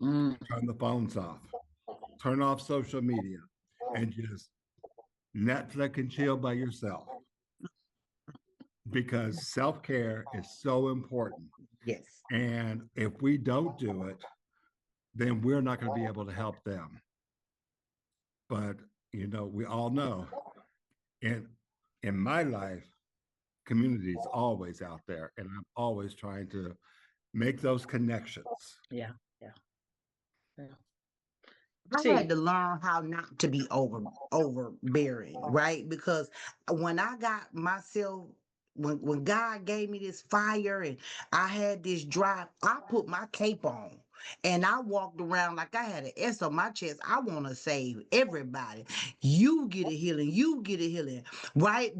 Mm. turn the phones off, turn off social media, and just Netflix and chill by yourself because self care is so important. Yes. And if we don't do it, then we're not going to be able to help them. But, we all know in, in my life, community is always out there, and I'm always trying to make those connections. Yeah, yeah, yeah. I had T. to learn how not to be overbearing, right? Because when I got myself, when God gave me this fire and I had this drive, I put my cape on and I walked around like I had an S on my chest. I want to save everybody. You get a healing, you get a healing, right?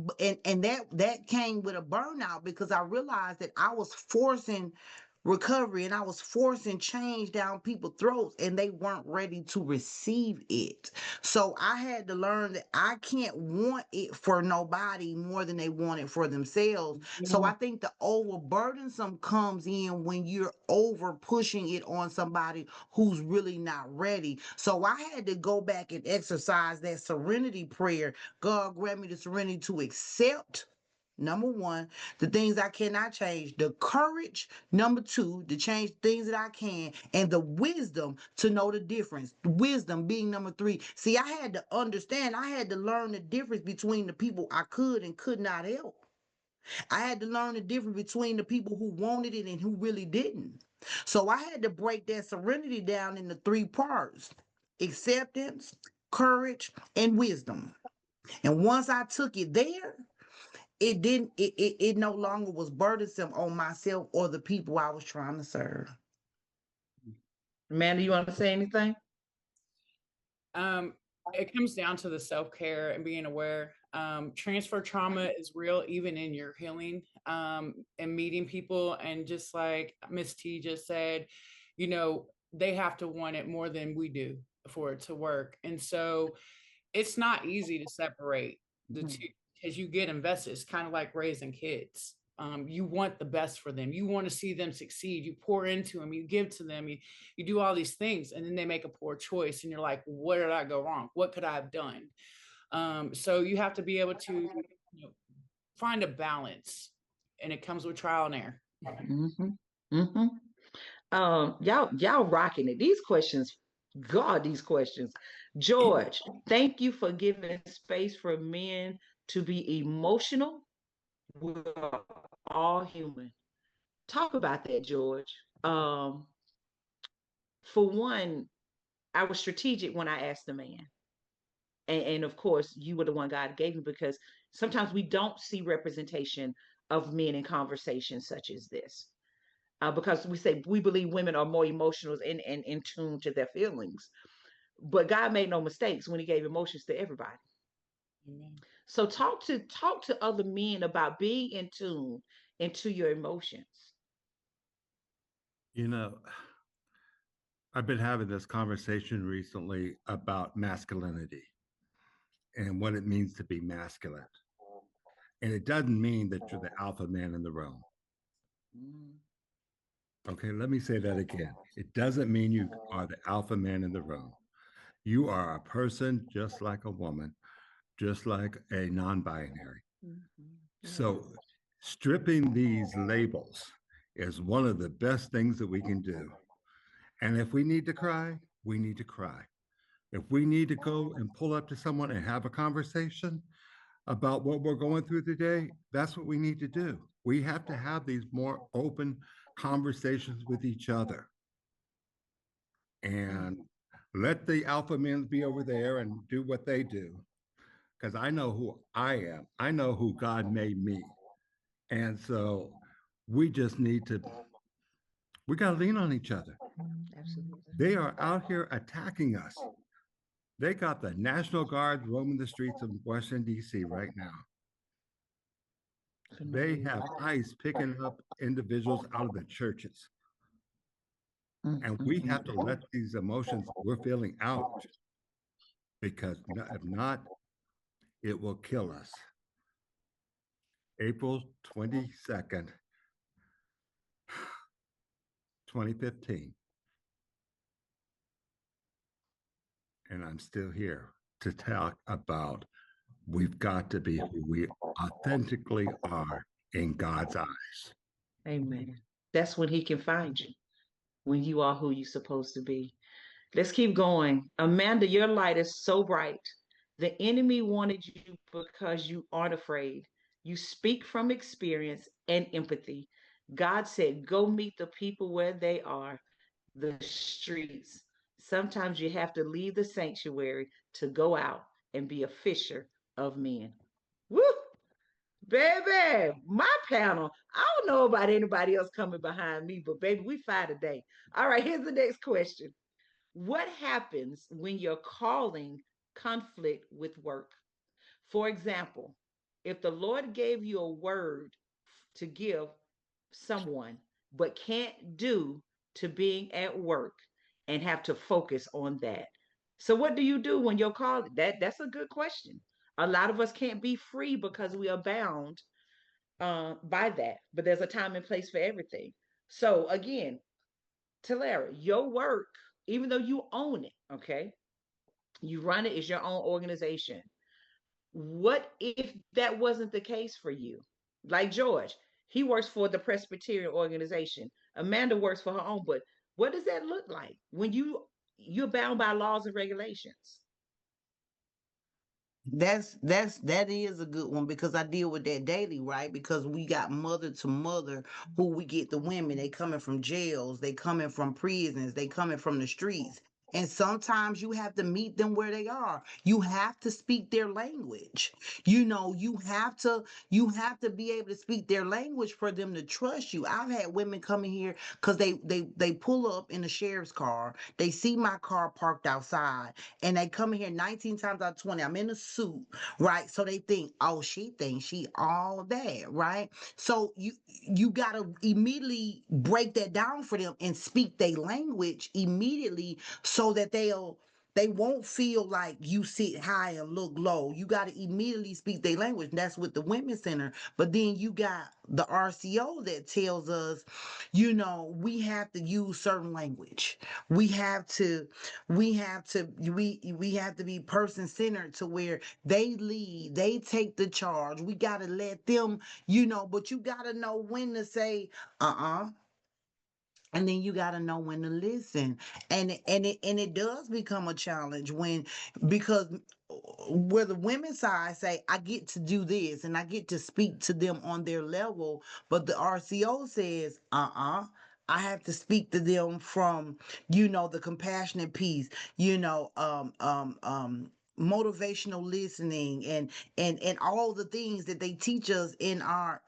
And that came with a burnout because I realized that I was forcing recovery, and I was forcing change down people's throats, and they weren't ready to receive it. So I had to learn that I can't want it for nobody more than they want it for themselves. So I think the overburdensome comes in when you're over pushing it on somebody who's really not ready. So I had to go back and exercise that serenity prayer. God grant me the serenity to accept. Number one, the things I cannot change, the courage, number two, to change things that I can, and the wisdom to know the difference. Wisdom being number three. See, I had to understand, I had to learn the difference between the people I could and could not help. I had to learn the difference between the people who wanted it and who really didn't. So I had to break that serenity down into three parts: acceptance, courage, and wisdom. And once I took it there, it no longer was burdensome on myself or the people I was trying to serve. Amanda, you want to say anything? Um, it comes down to the self-care and being aware. Transfer trauma is real, even in your healing, and meeting people. And just like Miss T just said, you know, they have to want it more than we do for it to work. And so it's not easy to separate the two because you get invested. It's kind of like raising kids. You want the best for them. You want to see them succeed. You pour into them. You give to them. You do all these things, and then they make a poor choice, and you're like, "Where did I go wrong? What could I have done?" So you have to be able to, find a balance, and it comes with trial and error. Mm-hmm. Mm-hmm. Y'all rocking it. These questions, God, these questions. George, thank you for giving space for men to be emotional. We're all human. Talk about that, George. For one, I was strategic when I asked the man. And of course, you were the one God gave me, because sometimes we don't see representation of men in conversations such as this. Because we say we believe women are more emotional and in tune to their feelings. But God made no mistakes when he gave emotions to everybody. Amen. So talk to other men about being in tune into your emotions. You know, I've been having this conversation recently about masculinity and what it means to be masculine. And it doesn't mean that you're the alpha man in the room. Mm. Okay, let me say that again. It doesn't mean you are the alpha man in the room. You are a person just like a woman, just like a non binary. Mhm. Yeah. So, stripping these labels is one of the best things that we can do. And if we need to cry, we need to cry. If we need to go and pull up to someone and have a conversation about what we're going through today, that's what we need to do. We have to have these more open conversations with each other and let the alpha males be over there and do what they do. Because I know who I am, I know who God made me. And so we just need to, we got to lean on each other. Absolutely. They are out here attacking us. They got the National Guard roaming the streets of Washington, D.C. right now. For no They reason. have ICE picking up individuals out of the churches. And we have to let these emotions we're feeling out, because if not, it will kill us. April 22nd, 2015. And I'm still here to talk about we've got to be who we authentically are in God's eyes. Amen. That's when he can find you, when you are who you're supposed to be. Let's keep going. Amanda, your light is so bright. The enemy wanted you because you aren't afraid. You speak from experience and empathy. God said, go meet the people where they are, the streets. Sometimes you have to leave the sanctuary to go out and be a fisher of men. Woo! Baby, my panel. I don't know about anybody else coming behind me, but baby, we fine today. All right, here's the next question. What happens when your calling conflict with work? For example, if the Lord gave you a word to give someone, but can't do to being at work and have to focus on that. So what do you do when your call that's a good question. A lot of us can't be free because we are bound by that, but there's a time and place for everything. So again, Talara, your work, even though you own it, okay, you run it as your own organization. What if that wasn't the case for you? Like George, he works for the Presbyterian organization. Amanda works for her own, but what does that look like when you're bound by laws and regulations? That is a good one because I deal with that daily, right? Because we got mother to mother who we get the women. They coming from jails, they coming from prisons, they coming from the streets. And sometimes you have to meet them where they are. You have to speak their language. You have to be able to speak their language for them to trust you. I've had women coming here because they pull up in a sheriff's car. They see my car parked outside and they come in here 19 times out of 20. I'm in a suit, right? So they think, oh, she thinks she all that, right? So you gotta immediately break that down for them and speak their language immediately so that they won't feel like you sit high and look low. You got to immediately speak their language. That's with the Women's Center. But then you got the RCO that tells us, we have to use certain language. We have to, we have to be person centered to where they lead, they take the charge. We got to let them, but you got to know when to say, and then you got to know when to listen. And it does become a challenge when, because where the women's side say I get to do this and I get to speak to them on their level, but the RCO says I have to speak to them from, the compassionate piece, motivational listening, and all the things that they teach us in our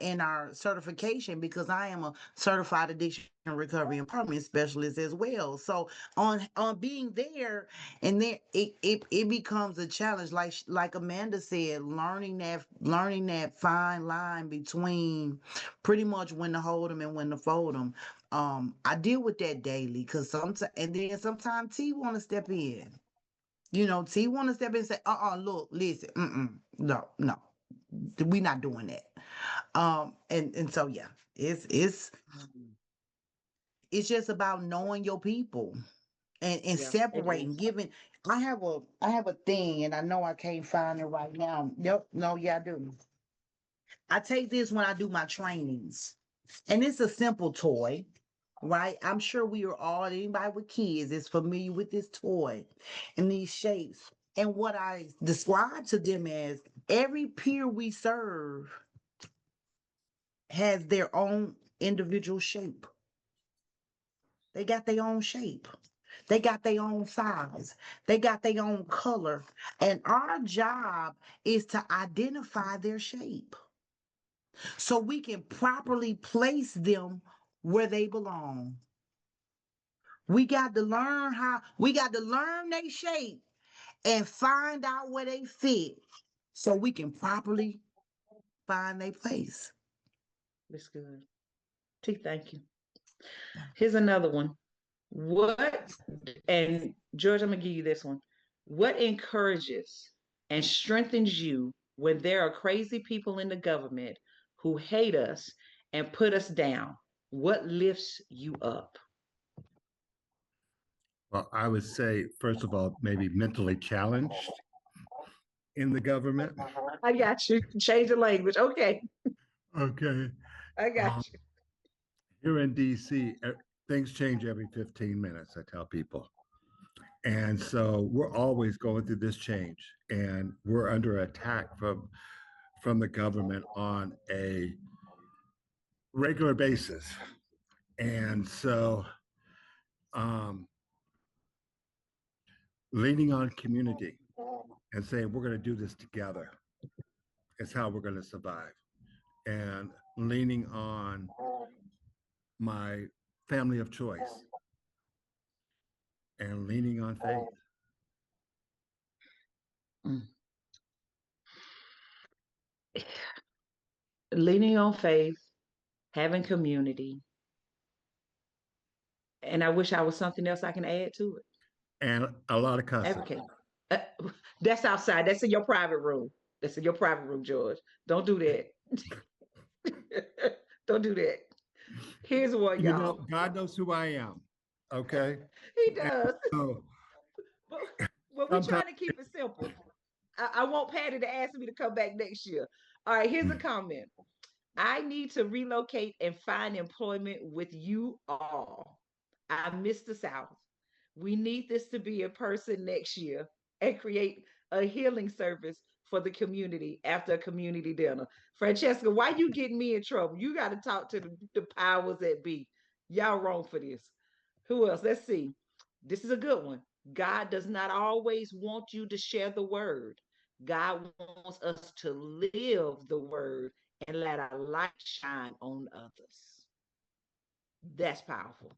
certification, because I am a certified addiction recovery empowerment specialist as well. So on being there, and then it becomes a challenge, like Amanda said, learning that fine line between pretty much when to hold them and when to fold them. I deal with that daily because sometimes, and then sometimes T want to step in. T want to step in and say, look, listen, no, no, we not doing that. And so yeah, it's just about knowing your people and Yeah, it separating, is. giving. I have a thing, and I know I can't find it right now. Yep, no, yeah, I do. I take this when I do my trainings, and it's a simple toy, right? I'm sure we are all, anybody with kids is familiar with this toy and these shapes. And what I describe to them as, every peer we serve has their own individual shape. They got their own shape. They got their own size. They got their own color. And our job is to identify their shape so we can properly place them where they belong. We got to learn their shape and find out where they fit so we can properly find their place. It's good. T, thank you. Here's another one. What, and George, I'm gonna give you this one. What encourages and strengthens you when there are crazy people in the government who hate us and put us down? What lifts you up? Well, I would say, first of all, maybe mentally challenged in the government. I got you. Change the language. Okay, Okay. I got Um, you. Here in DC, things change every 15 minutes, I tell people. And so we're always going through this change, and we're under attack from the government on a regular basis. And so um, leaning on community and saying we're going to do this together is how we're going to survive. And leaning on my family of choice and leaning on faith. Mm. Leaning on faith, having community, And I wish I was something else I can add to it. and a lot of cussing. Okay. Uh, that's outside. That's in your private room. That's in your private room, George. Don't do that. Don't do that. Here's one, You know, y'all. God knows who I am. Okay. He And does. so But, but we sometimes trying to keep it simple. I want Patty to ask me to come back next year. All right, here's a comment. I need to relocate and find employment with you all. I miss the South. We need this to be in person next year and create a healing service for the community after a community dinner. Francesca, why you getting me in trouble? You got to talk to the powers that be. Y'all wrong for this. Who else? Let's see. This is a good one. God does not always want you to share the word. God wants us to live the word and let our light shine on others. That's powerful.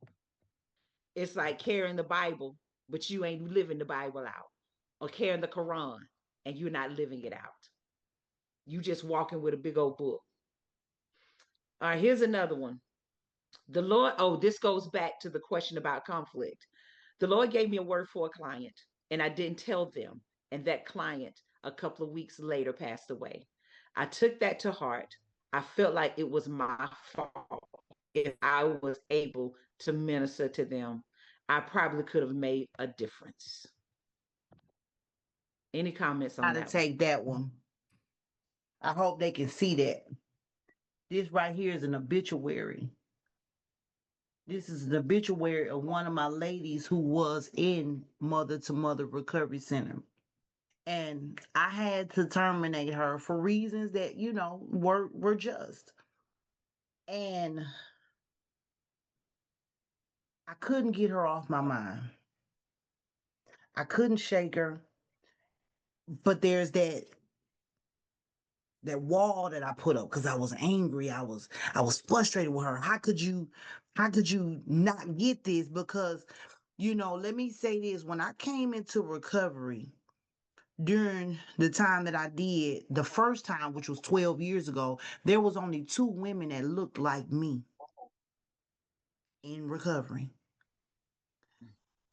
It's like carrying the Bible, but you ain't living the Bible out, or carrying the Quran and you're not living it out. You just walking with a big old book. All right, here's another one. The Lord, oh, this goes back to the question about conflict. The Lord gave me a word for a client, and I didn't tell them. And that client, a couple of weeks later, passed away. I took that to heart. I felt like it was my fault. If I was able to minister to them, I probably could have made a difference. Any comments on How to that one? take that one. I hope they can see that. This right here is an obituary. This is an obituary of one of my ladies who was in Mother to Mother Recovery Center. And I had to terminate her for reasons that, were just. And I couldn't get her off my mind. I couldn't shake her. But there's that wall that I put up because I was angry. I was frustrated with her. How could you not get this? Because, let me say this. When I came into recovery during the time that I did, the first time, which was 12 years ago, there was only two women that looked like me in recovery.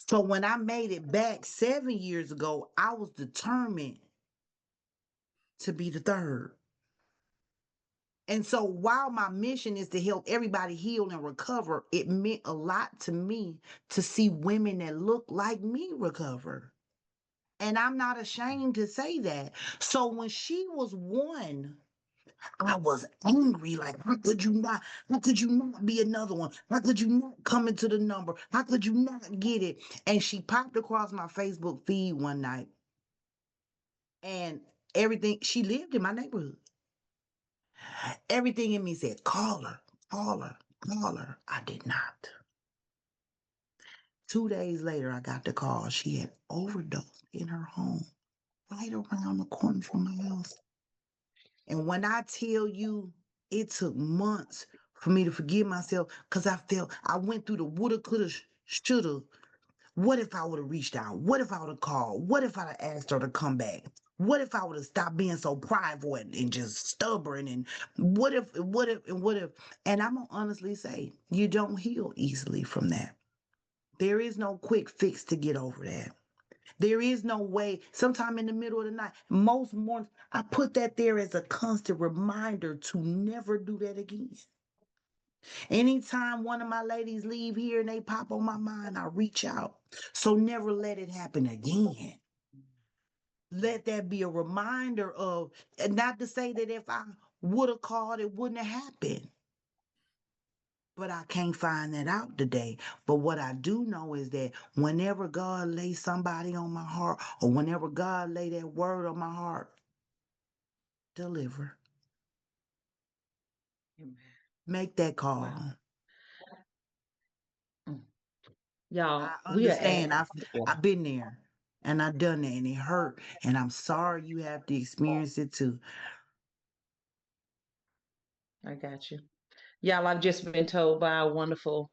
So when I made it back 7 years ago, I was determined to be the third. And so while my mission is to help everybody heal and recover, it meant a lot to me to see women that look like me recover. And I'm not ashamed to say that. So when she was one, I was angry. Like, how could you not be another one? How could you not come into the number? How could you not get it? And she popped across my Facebook feed one night. And everything, she lived in my neighborhood. Everything in me said, call her, call her, call her. I did not. 2 days later, I got the call. She had overdosed in her home, right around the corner from my house. And when I tell you, it took months for me to forgive myself because I went through the woulda, coulda, shoulda. What if I would have reached out? What if I would have called? What if I'd have asked her to come back? What if I would have stopped being so prideful and just stubborn? And what if? And I'm going to honestly say, you don't heal easily from that. There is no quick fix to get over that. There is no way. Sometime in the middle of the night, most mornings, I put that there as a constant reminder to never do that again. Anytime one of my ladies leave here and they pop on my mind, I reach out. So never let it happen again. Let that be a reminder of, and not to say that if I would have called, it wouldn't have happened. But I can't find that out today. But what I do know is that whenever God lays somebody on my heart, or whenever God lay that word on my heart, deliver. Amen. Make that call. Wow. Y'all, I we are at, understand. I've been there and I've done that and it hurt. And I'm sorry you have to experience it too. I got you. Y'all, I've just been told by a wonderful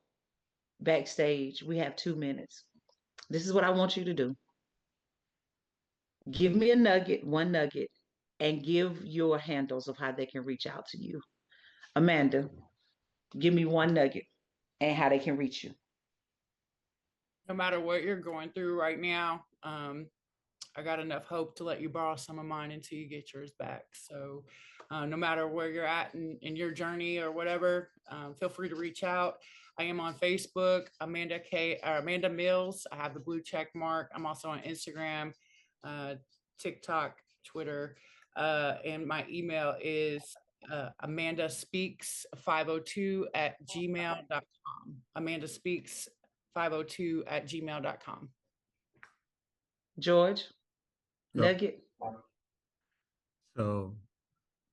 backstage, we have 2 minutes. This is what I want you to do. Give me a nugget, one nugget, and give your handles of how they can reach out to you. Amanda, give me one nugget and how they can reach you. no matter what you're going through right now, I got enough hope to let you borrow some of mine until you get yours back. So no matter where you're at in your journey or whatever, feel free to reach out. I am on Facebook, Amanda Mills. I have the blue check mark. I'm also on Instagram, TikTok, Twitter, and my email is amandaspeaks502@gmail.com. amandaspeaks502@gmail.com. George, So, Nugget. so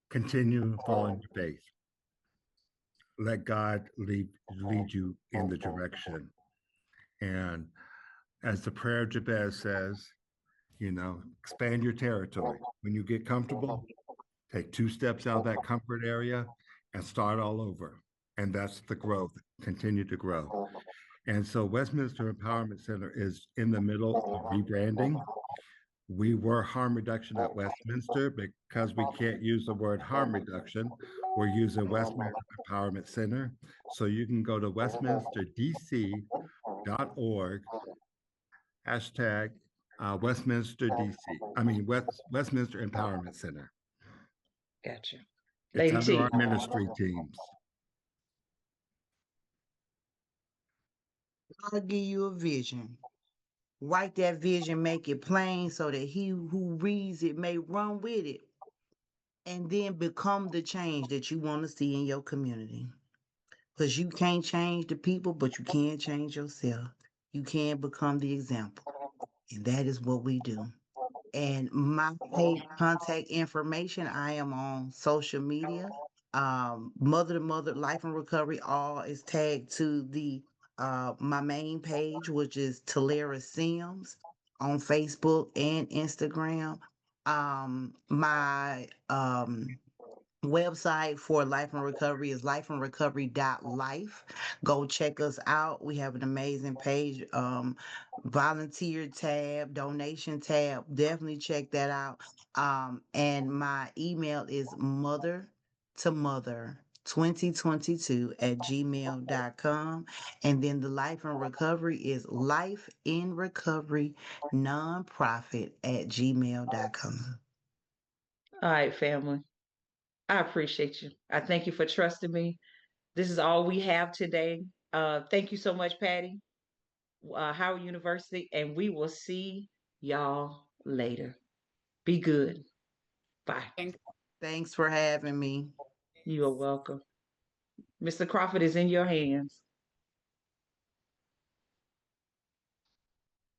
continue following your faith. Let God lead you in the direction. And as the prayer of Jabez says, expand your territory. When you get comfortable, take 2 steps out of that comfort area and start all over. And that's the growth, continue to grow. And so Westminster Empowerment Center is in the middle of rebranding. We were harm reduction at Westminster. Because we can't use the word harm reduction, we're using Westminster Empowerment Center. So you can go to westminsterdc.org, hashtag Westminster DC. Westminster Empowerment Center. Gotcha. It's Lady under T. our ministry teams. I'll give you a vision. Write that vision, make it plain so that he who reads it may run with it. And then become the change that you want to see in your community. Because you can't change the people, but you can change yourself. You can become the example. And that is what we do. And my page contact information, I am on social media. Mother to Mother Life and Recovery, all is tagged to the my main page, which is Talera Sims on Facebook and Instagram. My website for Life and Recovery is lifeandrecovery.life. Go check us out. We have an amazing page, volunteer tab, donation tab. Definitely check that out. And my email is mother to mother 2022@gmail.com. And then the Life and Recovery is Life in Recovery Nonprofit at gmail.com. All right, family. I appreciate you. I thank you for trusting me. This is all we have today. Thank you so much, Patty, Howard University, and we will see y'all later. Be good. Bye. Thanks for having me. You are welcome. Mr. Crawford is in your hands.